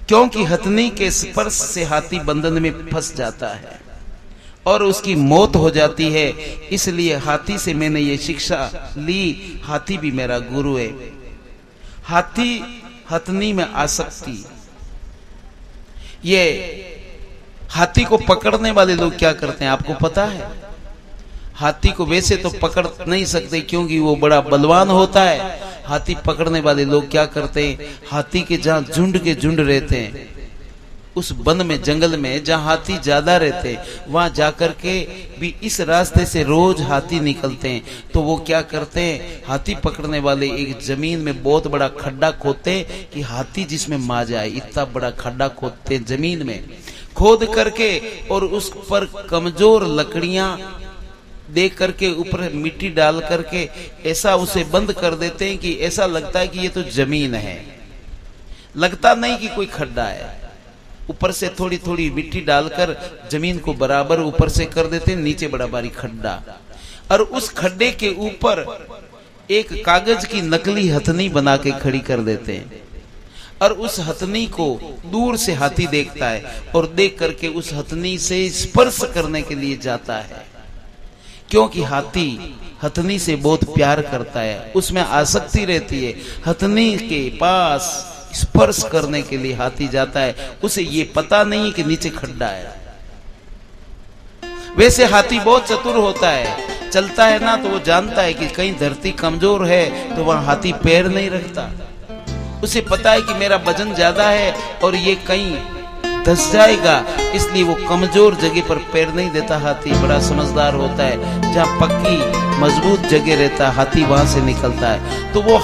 क्योंकि हथनी के स्पर्श से हाथी बंधन में फंस जाता है और उसकी मौत हो जाती है, इसलिए हाथी से मैंने ये शिक्षा ली। हाथी भी मेरा गुरु है। हाथी हथनी में आसक्ति, ये हाथी को पकड़ने वाले लोग क्या करते हैं आपको पता है? हाथी को वैसे तो पकड़ नहीं सकते क्योंकि वो बड़ा बलवान होता है। हाथी पकड़ने वाले लोग क्या करते हैं, हाथी के जहां झुंड के झुंड रहते हैं, उस वन में जंगल में जहां हाथी ज्यादा रहते हैं, वहां जाकर के भी इस रास्ते से रोज हाथी निकलते हैं। तो वो क्या करते हैं, हाथी पकड़ने वाले एक जमीन में बहुत बड़ा खड्डा खोदते हैं कि हाथी जिसमें मा जाए, इतना बड़ा खड्डा खोदते हैं जमीन में, खोद करके और उस पर कमजोर लकड़ियां दे करके ऊपर मिट्टी डाल करके ऐसा उसे बंद कर देते हैं कि ऐसा लगता है कि ये तो जमीन है, लगता नहीं कि कोई खड्डा है। ऊपर से थोड़ी थोड़ी मिट्टी डालकर जमीन को बराबर ऊपर से कर देते हैं, नीचे बड़ा भारी खड्डा, और उस खड्डे के ऊपर एक कागज की नकली हथनी बना के खड़ी कर देते हैं। और उस हथनी को दूर से हाथी देखता है और देख करके उस हथनी से स्पर्श करने के लिए जाता है, क्योंकि हाथी हथनी से बहुत प्यार करता है, उसमें आसक्ति रहती है। हथनी के पास स्पर्श करने के लिए हाथी जाता है, उसे ये पता नहीं कि नीचे खड्डा है। वैसे हाथी बहुत चतुर होता है, चलता है ना तो वो जानता है कि कहीं धरती कमजोर है तो वहां हाथी पैर नहीं रखता। उसे पता है कि मेरा वजन ज्यादा है और ये कहीं धस जाएगा, इसलिए वो कमजोर जगह पर पैर नहीं देता। हाथी बड़ा समझदार होता है, जहां पक्की मजबूत जगह रहता है हाथी वहां से निकलता है। तो वो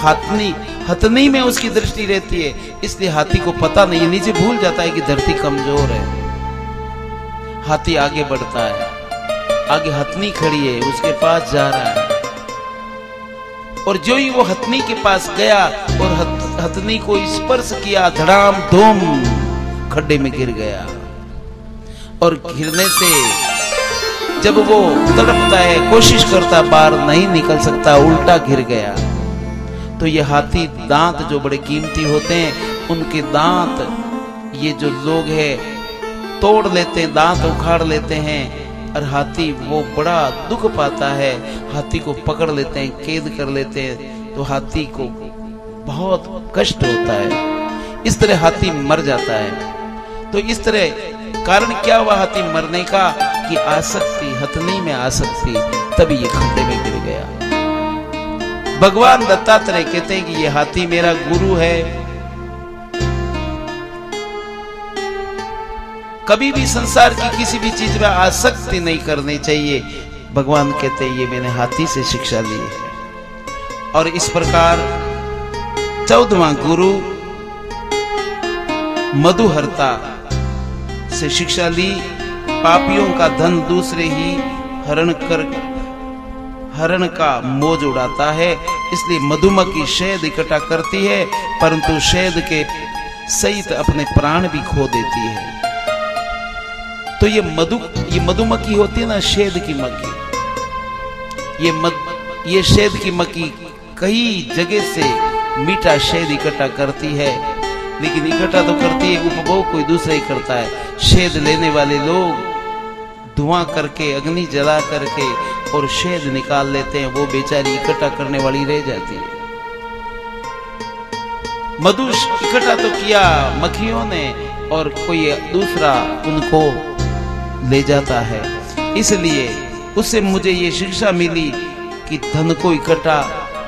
हथनी में उसकी दृष्टि रहती है, इसलिए हाथी को पता नहीं, नीचे भूल जाता है कि धरती कमजोर है। हाथी आगे बढ़ता है, आगे हथनी खड़ी है, उसके पास जा रहा है, और जो ही वो हथनी के पास गया और हथनी को स्पर्श किया, धड़ाम धूम खड्डे में गिर गया। और गिरने से जब वो तड़पता है, कोशिश करता, बाहर नहीं निकल सकता, उल्टा गिर गया। तो ये हाथी दांत जो बड़े कीमती होते हैं, उनके दांत ये जो लोग हैं तोड़ लेते हैं, दांत उखाड़ लेते हैं, और हाथी वो बड़ा दुख पाता है, हाथी को पकड़ लेते हैं, कैद कर लेते हैं, तो हाथी को बहुत कष्ट होता है। इस तरह हाथी मर जाता है। तो इस तरह कारण क्या हुआ हाथी मरने का, कि आसक्ति, हथनी में आसक्ति, तभी ये खड्डे में गिर गया। भगवान दत्तात्रेय कहते हैं कि ये हाथी मेरा गुरु है। कभी भी संसार की किसी भी चीज में आसक्ति नहीं करनी चाहिए। भगवान कहते हैं ये मैंने हाथी से शिक्षा ली है। और इस प्रकार 14वां गुरु मधुहरता से शिक्षा ली। पापियों का धन दूसरे ही हरण का मौज उड़ाता है, इसलिए मधुमक्खी शहद इकट्ठा करती है, परंतु शहद के सहित अपने प्राण भी खो देती है। तो ये मधुमक्खी होती है ना, शहद की मक्खी, ये शहद की मक्खी कई जगह से मीठा शहद इकट्ठा करती है, लेकिन इकट्ठा तो करती है, उपभोग कोई दूसरा ही करता है। शहद लेने वाले लोग धुआं करके, अग्नि जला करके और शहद निकाल लेते हैं, वो बेचारी इकट्ठा करने वाली रह जाती है। मधु इकट्ठा तो किया मक्खियों ने और कोई दूसरा उनको ले जाता है। इसलिए उससे मुझे ये शिक्षा मिली कि धन को इकट्ठा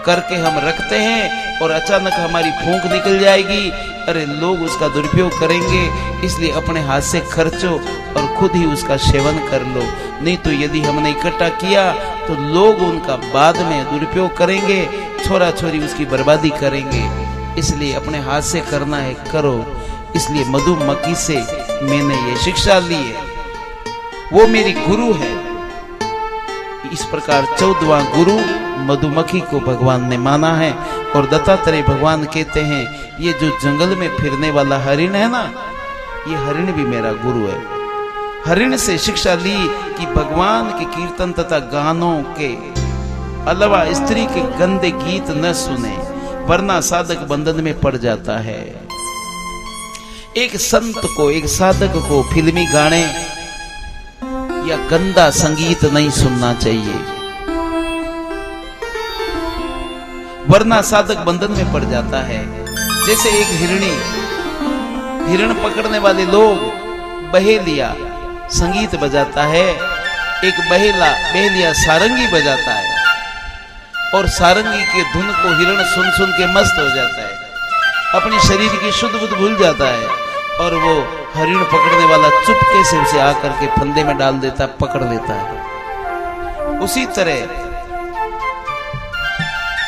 करके हम रखते हैं और अचानक हमारी फूंक निकल जाएगी, अरे लोग उसका दुरुपयोग करेंगे, इसलिए अपने हाथ से खर्चो और खुद ही उसका सेवन कर लो। नहीं तो यदि हमने इकट्ठा किया तो लोग उनका बाद में दुरुपयोग करेंगे, छोरा छोरी उसकी बर्बादी करेंगे। इसलिए अपने हाथ से करना है, करो। इसलिए मधुमक्खी से मैंने ये शिक्षा ली है, वो मेरी गुरु है। इस प्रकार 14वां गुरु मधुमक्खी को भगवान ने माना है। और दत्तात्रेय भगवान कहते हैं ये जो जंगल में फिरने वाला हरिण है ना, ये हरिण भी मेरा गुरु है। हरिण से शिक्षा ली कि भगवान के कीर्तन तथा गानों के अलावा स्त्री के गंदे गीत न सुने, वरना साधक बंधन में पड़ जाता है। एक संत को, एक साधक को फिल्मी गाने या गंदा संगीत नहीं सुनना चाहिए, वरना साधक बंधन में पड़ जाता है। जैसे एक हिरण पकड़ने वाले लोग बहेलिया संगीत बजाता है, एक बहेलिया सारंगी बजाता है और सारंगी के धुन को हिरण सुन सुन के मस्त हो जाता है, अपने शरीर की शुद्ध बुद्ध भूल जाता है और वो हरिण पकड़ने वाला चुपके से उसे आकर के फंदे में डाल देता, पकड़ लेता है। उसी तरह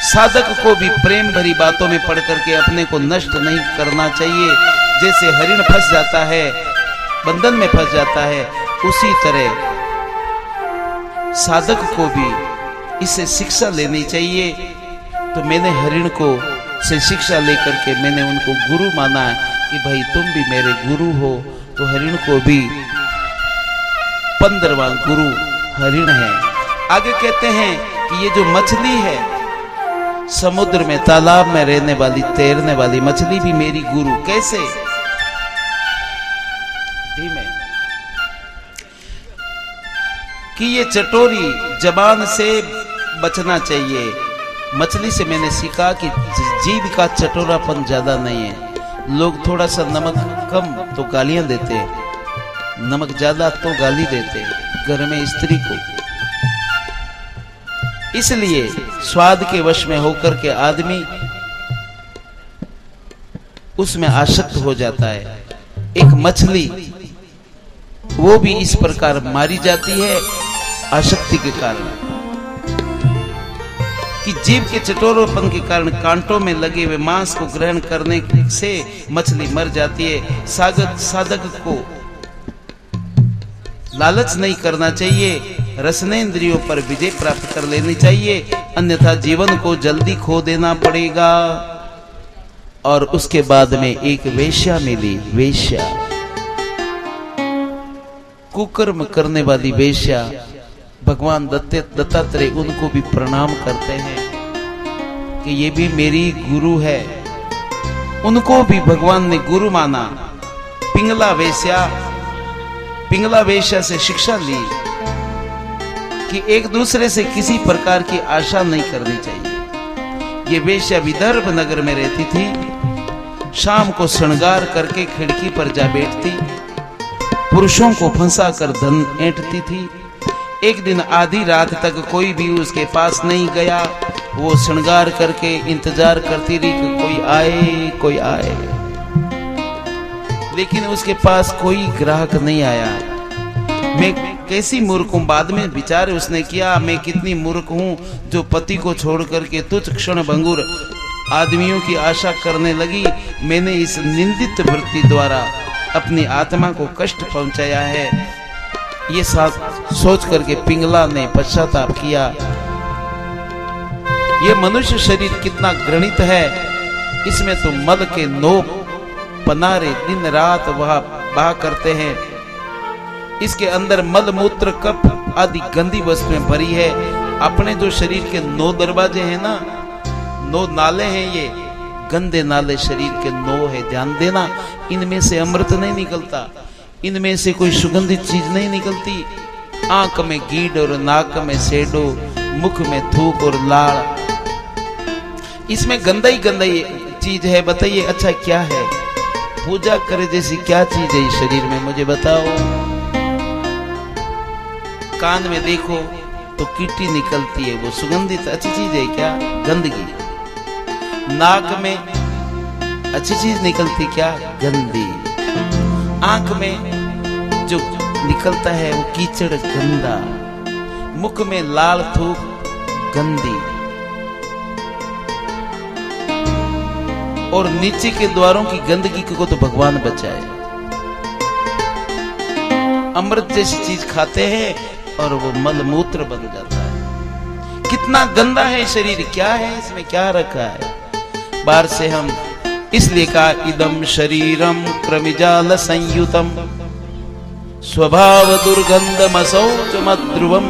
साधक को भी प्रेम भरी बातों में पड़ करके अपने को नष्ट नहीं करना चाहिए। जैसे हरिण फंस जाता है, बंधन में फंस जाता है, उसी तरह साधक को भी इससे शिक्षा लेनी चाहिए। तो मैंने हरिण को से शिक्षा लेकर के मैंने उनको गुरु माना कि भाई तुम भी मेरे गुरु हो। तो हरिण को भी 15वां गुरु हरिण है। आगे कहते हैं कि ये जो मछली है, समुद्र में तालाब में रहने वाली तैरने वाली मछली भी मेरी गुरु। कैसे? धीमे कि ये चटोरी जबान से बचना चाहिए। मछली से मैंने सीखा कि जीव का चटोरापन ज्यादा नहीं है। लोग थोड़ा सा नमक कम तो गालियां देते, नमक ज्यादा तो गाली देते घर में स्त्री को। इसलिए स्वाद के वश में होकर के आदमी उसमें आसक्त हो जाता है। एक मछली वो भी इस प्रकार मारी जाती है आसक्ति के कारण कि जीव के चटोरेपन के कारण कांटों में लगे हुए मांस को ग्रहण करने से मछली मर जाती है। साधक को लालच नहीं करना चाहिए, रसनेंद्रियों पर विजय प्राप्त कर लेनी चाहिए, अन्यथा जीवन को जल्दी खो देना पड़ेगा। और उसके बाद में एक वेश्या मिली, वेश्या कुकर्म करने वाली वेश्या। भगवान दत्तात्रेय उनको भी प्रणाम करते हैं कि ये भी मेरी गुरु है। उनको भी भगवान ने गुरु माना। पिंगला वेश्या से शिक्षा ली कि एक दूसरे से किसी प्रकार की आशा नहीं करनी चाहिए। ये वेश्या विदर्भ नगर में रहती थी। शाम को श्रृंगार करके खिड़की पर जा बैठती, पुरुषों को फंसा कर धन ऐंठती थी। एक दिन आधी रात तक कोई भी उसके पास नहीं गया। वो श्रृंगार करके इंतजार करती रही कि कोई आए, लेकिन उसके पास कोई ग्राहक नहीं आया। मैं कैसी मूर्ख हूं, बाद में विचार उसने किया, मैं कितनी मूर्ख हूं जो पति को छोड़ करके तुच्छ क्षण भंगुर आदमियों की आशा करने लगी। मैंने इस निंदित वृत्ति द्वारा अपनी आत्मा को कष्ट पहुंचाया है। ये सोच करके पिंगला ने पश्चाताप किया। ये मनुष्य शरीर कितना घृणित है, इसमें तो मल के नोक पनारे दिन रात वह बहा करते हैं। इसके अंदर मल मूत्र कप आदि गंदी वस्तुएं भरी है। अपने जो शरीर के 9 दरवाजे हैं ना, 9 नाले हैं, ये गंदे नाले शरीर के 9 है। ध्यान देना, इनमें से अमृत नहीं निकलता, इनमें से कोई सुगंधित चीज नहीं निकलती। आंख में गीड और नाक में सेडो, मुख में थूक और लाड़, इसमें गंदा ही चीज है। बताइए अच्छा क्या है? पूजा करे जैसी क्या चीज है इस शरीर में, मुझे बताओ। कान में देखो तो कीटी निकलती है, वो सुगंधित अच्छी चीज है क्या? गंदगी। नाक में अच्छी चीज निकलती क्या? गंदी। आंख में जो निकलता है वो कीचड़ गंदा। मुख में लाल थूक गंदी। और नीचे के द्वारों की गंदगी को तो भगवान बचाए। अमृत जैसी चीज खाते हैं और वो मल मूत्र बन जाता है। कितना गंदा है शरीर, क्या है इसमें, क्या रखा है? बाहर से हम इसलिए कहा इदम शरीरम क्रमिजाल संयुतम, स्वभाव दुर्गंधमसौचमध्रुवम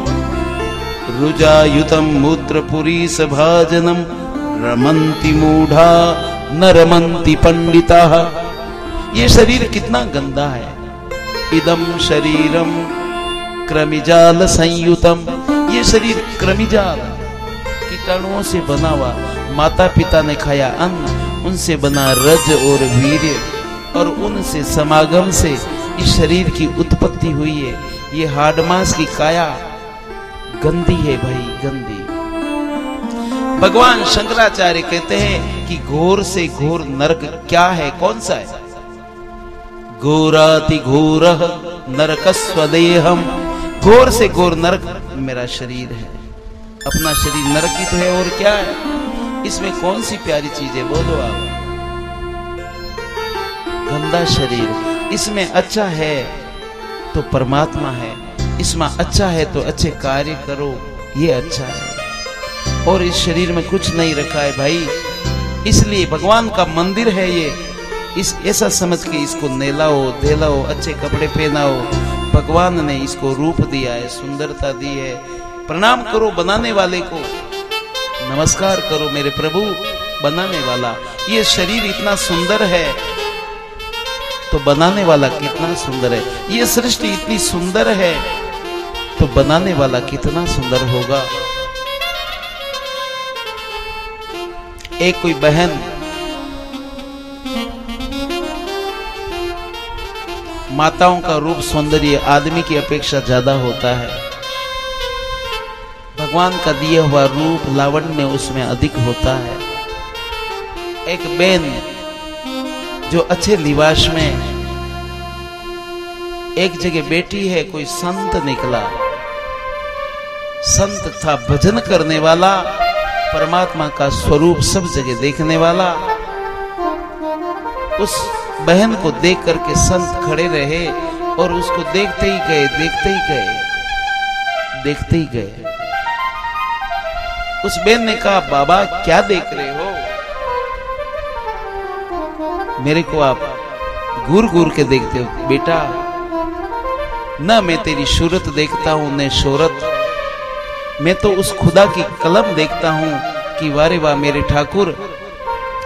रुजायुतम मूत्रपुरी सभाजनम रमन्ति मूढ़ा न रमन्ति पंडिता। ये शरीर कितना गंदा है। इदम शरीरम कृमिजाल संयुतम, ये शरीर कृमिजाल कीटाणुओं से बना हुआ, माता पिता ने खाया अन्न, उनसे बना रज और वीर्य और उनसे समागम से इस शरीर की उत्पत्ति हुई है। ये हाड मांस की काया गंदी है भाई, गंदी। भगवान शंकराचार्य कहते हैं कि घोर से घोर नरक क्या है, कौन सा है? घोराति घोरः नरकस्वदेहम, घोर से घोर नरक मेरा शरीर है। अपना शरीर नरक ही तो है, और क्या है इसमें? कौन सी प्यारी चीज है, बोलो आप? गंदा शरीर। इसमें अच्छा है तो परमात्मा है, इसमें अच्छा है तो अच्छे कार्य करो, ये अच्छा है। और इस शरीर में कुछ नहीं रखा है भाई, इसलिए भगवान का मंदिर है ये। इस ऐसा समझ के इसको नहलाओ धुलाओ, अच्छे कपड़े पहनाओ। भगवान ने इसको रूप दिया है, सुंदरता दी है। प्रणाम करो बनाने वाले को, नमस्कार करो मेरे प्रभु बनाने वाला। ये शरीर इतना सुंदर है तो बनाने वाला कितना सुंदर है। ये सृष्टि इतनी सुंदर है तो बनाने वाला कितना सुंदर होगा। एक कोई बहन माताओं का रूप सौंदर्य आदमी की अपेक्षा ज्यादा होता है। भगवान का दिया हुआ रूप लावण्य उसमें अधिक होता है। एक बहन जो अच्छे लिबास में एक जगह बैठी है, कोई संत निकला, संत था भजन करने वाला, परमात्मा का स्वरूप सब जगह देखने वाला। उस बहन को देख करके संत खड़े रहे और उसको देखते ही गए, देखते ही गए, देखते ही गए। उस बहन ने कहा, बाबा क्या देख रहे हो? मेरे को आप घूर घूर के देखते हो। बेटा न मैं तेरी सूरत देखता हूं न शोहरत, मैं तो उस खुदा की कलम देखता हूं कि वारे वाह मेरे ठाकुर,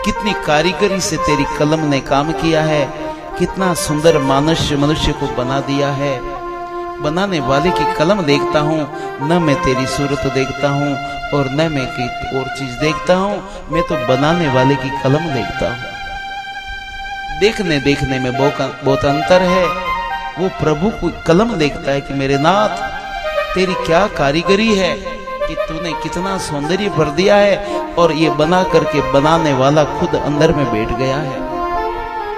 कितनी कारीगरी से तेरी कलम ने काम किया है, कितना सुंदर मनुष्य को बना दिया है। बनाने वाले की कलम देखता हूं, न मैं तेरी सूरत देखता हूं और न मैं कोई और चीज देखता हूं, मैं तो बनाने वाले की कलम देखता हूं। देखने देखने में बहुत अंतर है। वो प्रभु को कलम देखता है कि मेरे नाथ तेरी क्या कारीगरी है कि तूने कितना सौंदर्य भर दिया है, और ये बना करके बनाने वाला खुद अंदर में बैठ गया है।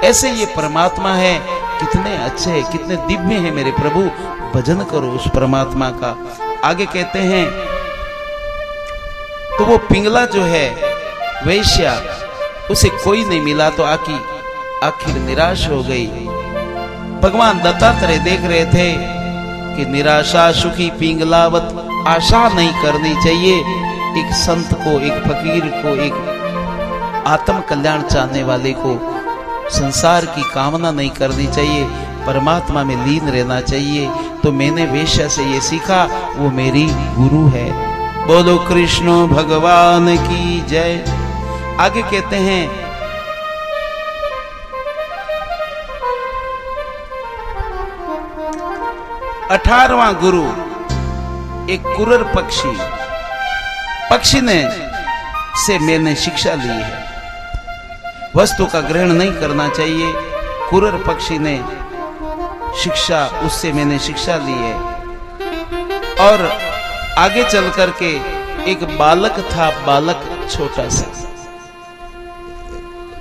ऐसे ये परमात्मा है, कितने अच्छे हैं, कितने दिव्य हैं मेरे प्रभु। भजन करो उस परमात्मा का। आगे कहते हैं, तो वो पिंगला जो है वैश्या, उसे कोई नहीं मिला तो आखिर निराश हो गई। भगवान दत्तात्रेय देख रहे थे कि निराशा सुखी पिंगलावत, आशा नहीं करनी चाहिए। एक संत को, एक फकीर को, एक आत्म कल्याण चाहने वाले को संसार की कामना नहीं करनी चाहिए, परमात्मा में लीन रहना चाहिए। तो मैंने वेश्या से ये सीखा, वो मेरी गुरु है। बोलो कृष्ण भगवान की जय। आगे कहते हैं, 18वां गुरु एक कुरर पक्षी ने से मैंने शिक्षा ली है। वस्तु का ग्रहण नहीं करना चाहिए। कुरर पक्षी ने शिक्षा, उससे मैंने शिक्षा ली है। और आगे चल करके एक बालक था, बालक छोटा सा।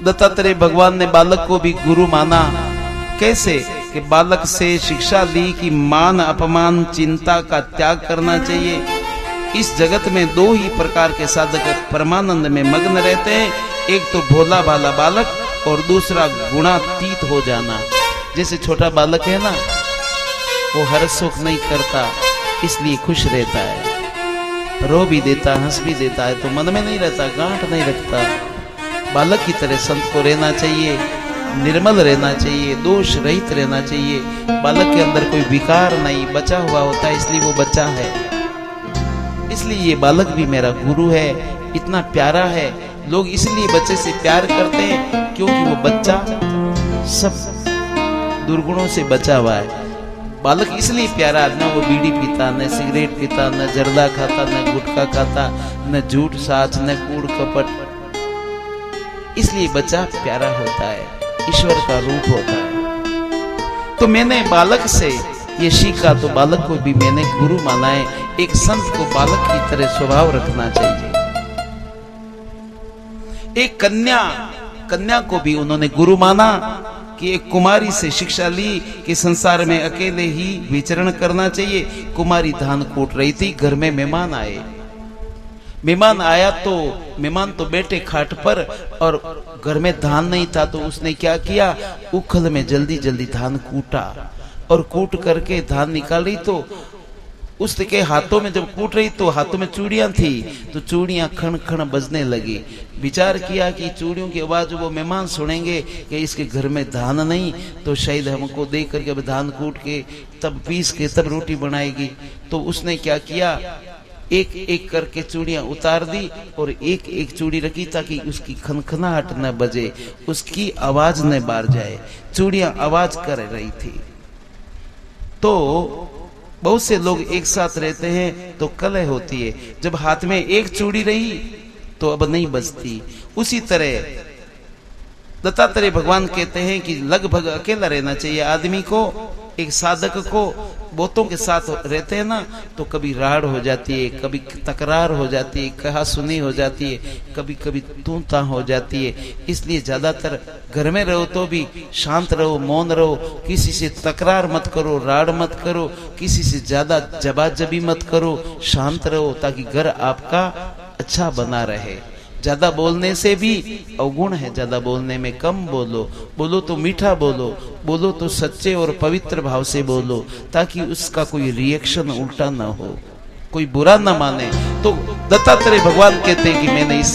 दत्तात्रेय भगवान ने बालक को भी गुरु माना। कैसे? कि बालक से शिक्षा ली कि मान अपमान चिंता का त्याग करना चाहिए। इस जगत में दो ही प्रकार के साधक परमानंद में मग्न रहते हैं, एक तो भोला भाला बालक और दूसरा गुणातीत हो जाना। जैसे छोटा बालक है ना, वो हर सुख नहीं करता, इसलिए खुश रहता है, रो भी देता हंस भी देता है, तो मन में नहीं रहता, गांठ नहीं रखता। बालक की तरह संत को रहना चाहिए। निर्मल रहना चाहिए, दोष रहित रहना चाहिए। बालक के अंदर कोई विकार नहीं, बचा हुआ होता है, इसलिए वो बच्चा है। इसलिए ये बालक भी मेरा गुरु है, इतना प्यारा है। लोग इसलिए बच्चे से प्यार करते हैं क्योंकि वो बच्चा सब दुर्गुणों से बचा हुआ है। बालक इसलिए प्यारा, न वो बीड़ी पीता, न सिगरेट पीता, न जर्दा खाता, न गुटखा खाता, न झूठ साच, न कूड़ कपट। इसलिए बच्चा प्यारा होता है, ईश्वर का रूप होता है। तो मैंने बालक से ये सीखा, तो बालक को भी मैंने गुरु माना है। एक संत को बालक की तरह स्वभाव रखना चाहिए। एक कन्या को भी उन्होंने गुरु माना कि एक कुमारी से शिक्षा ली कि संसार में अकेले ही विचरण करना चाहिए। कुमारी धान कूट रही थी, घर में मेहमान आए। मेहमान आया तो मेहमान तो बैठे खाट पर और घर में धान नहीं था, तो उसने क्या किया, उखल में जल्दी जल्दी धान कूटा और कूट करके धान निकाली। तो उसके हाथों में जब कूट रही तो हाथों में चूड़ियां थी, तो चूड़ियां खण खण बजने लगी। विचार किया कि चूड़ियों की आवाज वो मेहमान सुनेंगे कि इसके घर में धान नहीं, तो शायद हमको देख करके अब धान कूट के तब पीस के तब रोटी बनाएगी। तो उसने क्या किया, एक एक करके चूड़ियां उतार दी और एक एक चूड़ी रखी ताकि उसकी खनखनाहट न बजे, उसकी आवाज न बाहर जाए। चूड़ियां आवाज कर रही थी। तो बहुत से लोग एक साथ रहते हैं तो कलह होती है। जब हाथ में एक चूड़ी रही तो अब नहीं बजती। उसी तरह दत्तात्रेय भगवान कहते हैं कि लगभग अकेला रहना चाहिए आदमी को। एक साधक को बहुतों के साथ रहते हैं ना, तो कभी राड़ हो जाती है, कभी तकरार हो जाती है, कहा सुनी हो जाती है, कभी कभी तू ता हो जाती है। इसलिए ज्यादातर घर में रहो तो भी शांत रहो, मौन रहो, किसी से तकरार मत करो, राड़ मत करो, किसी से ज्यादा जबाजबी मत करो, शांत रहो ताकि घर आपका अच्छा बना रहे। ज्यादा बोलने से भी अवगुण है, ज्यादा बोलने में कम बोलो। बोलो तो मीठा बोलो, बोलो तो सच्चे और पवित्र भाव से बोलो ताकि उसका कोई रिएक्शन उल्टा ना हो, कोई बुरा ना माने। तो दत्तात्रेय भगवान कहते हैं कि मैंने इस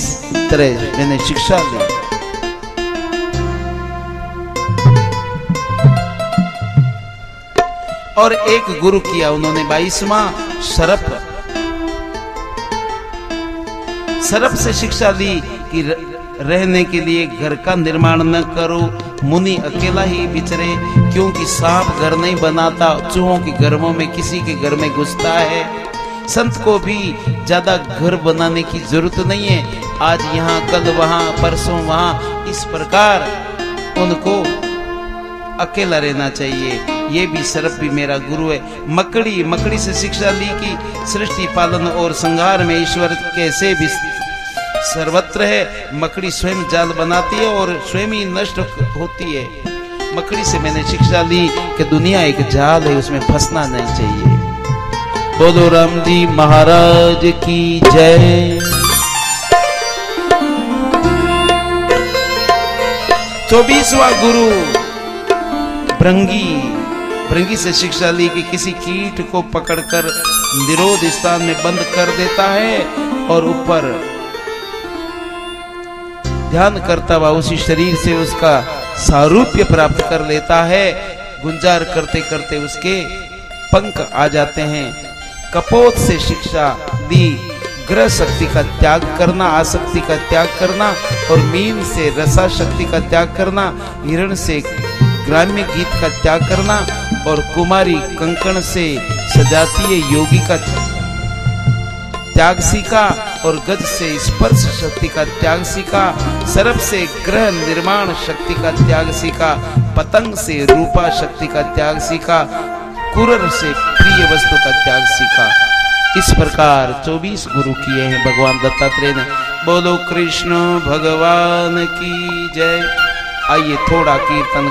तरह मैंने शिक्षा ली। और एक गुरु किया उन्होंने 22वां सरप से शिक्षा ली कि रहने के लिए घर का निर्माण न करो, मुनि अकेला ही विचरे, क्योंकि सांप घर नहीं बनाता, चूहों के घरों में किसी के घर में घुसता है। संत को भी ज्यादा घर बनाने की जरूरत नहीं है, आज यहाँ कल वहां परसों वहां, इस प्रकार उनको अकेला रहना चाहिए। ये भी सर्प भी मेरा गुरु है। मकड़ी से शिक्षा ली कि सृष्टि पालन और संहार में ईश्वर कैसे भी सर्वत्र है। मकड़ी स्वयं जाल बनाती है और स्वयं ही नष्ट होती है। मकड़ी से मैंने शिक्षा ली कि दुनिया एक जाल है, उसमें फंसना नहीं चाहिए। बोलो राम जी महाराज की जय। 24वां गुरु भृंगी से शिक्षा ली कि किसी कीट को पकड़कर निरोध स्थान में बंद कर देता है और ऊपर ध्यान करता हुआ उसी शरीर से उसका सारूप्य प्राप्त कर लेता है। गुंजार करते करते उसके पंख आ जाते हैं। कपोत से शिक्षा दी ग्रह शक्ति का त्याग करना, आसक्ति का त्याग करना, और मीन से रसा शक्ति का त्याग करना, हिरण से ग्राम्य गीत का त्याग करना, और कुमारी कंकण से सजातीय योगी का त्याग सीखा, और गज से स्पर्श शक्ति का त्याग सीखा, सर्प से ग्रह निर्माण शक्ति का त्याग सीखा, पतंग से रूपा शक्ति का त्याग सीखा, कुरर से प्रिय वस्तु का त्याग सीखा। इस प्रकार 24 गुरु किए हैं भगवान दत्तात्रेय ने। बोलो कृष्ण भगवान की जय। आइए थोड़ा कीर्तन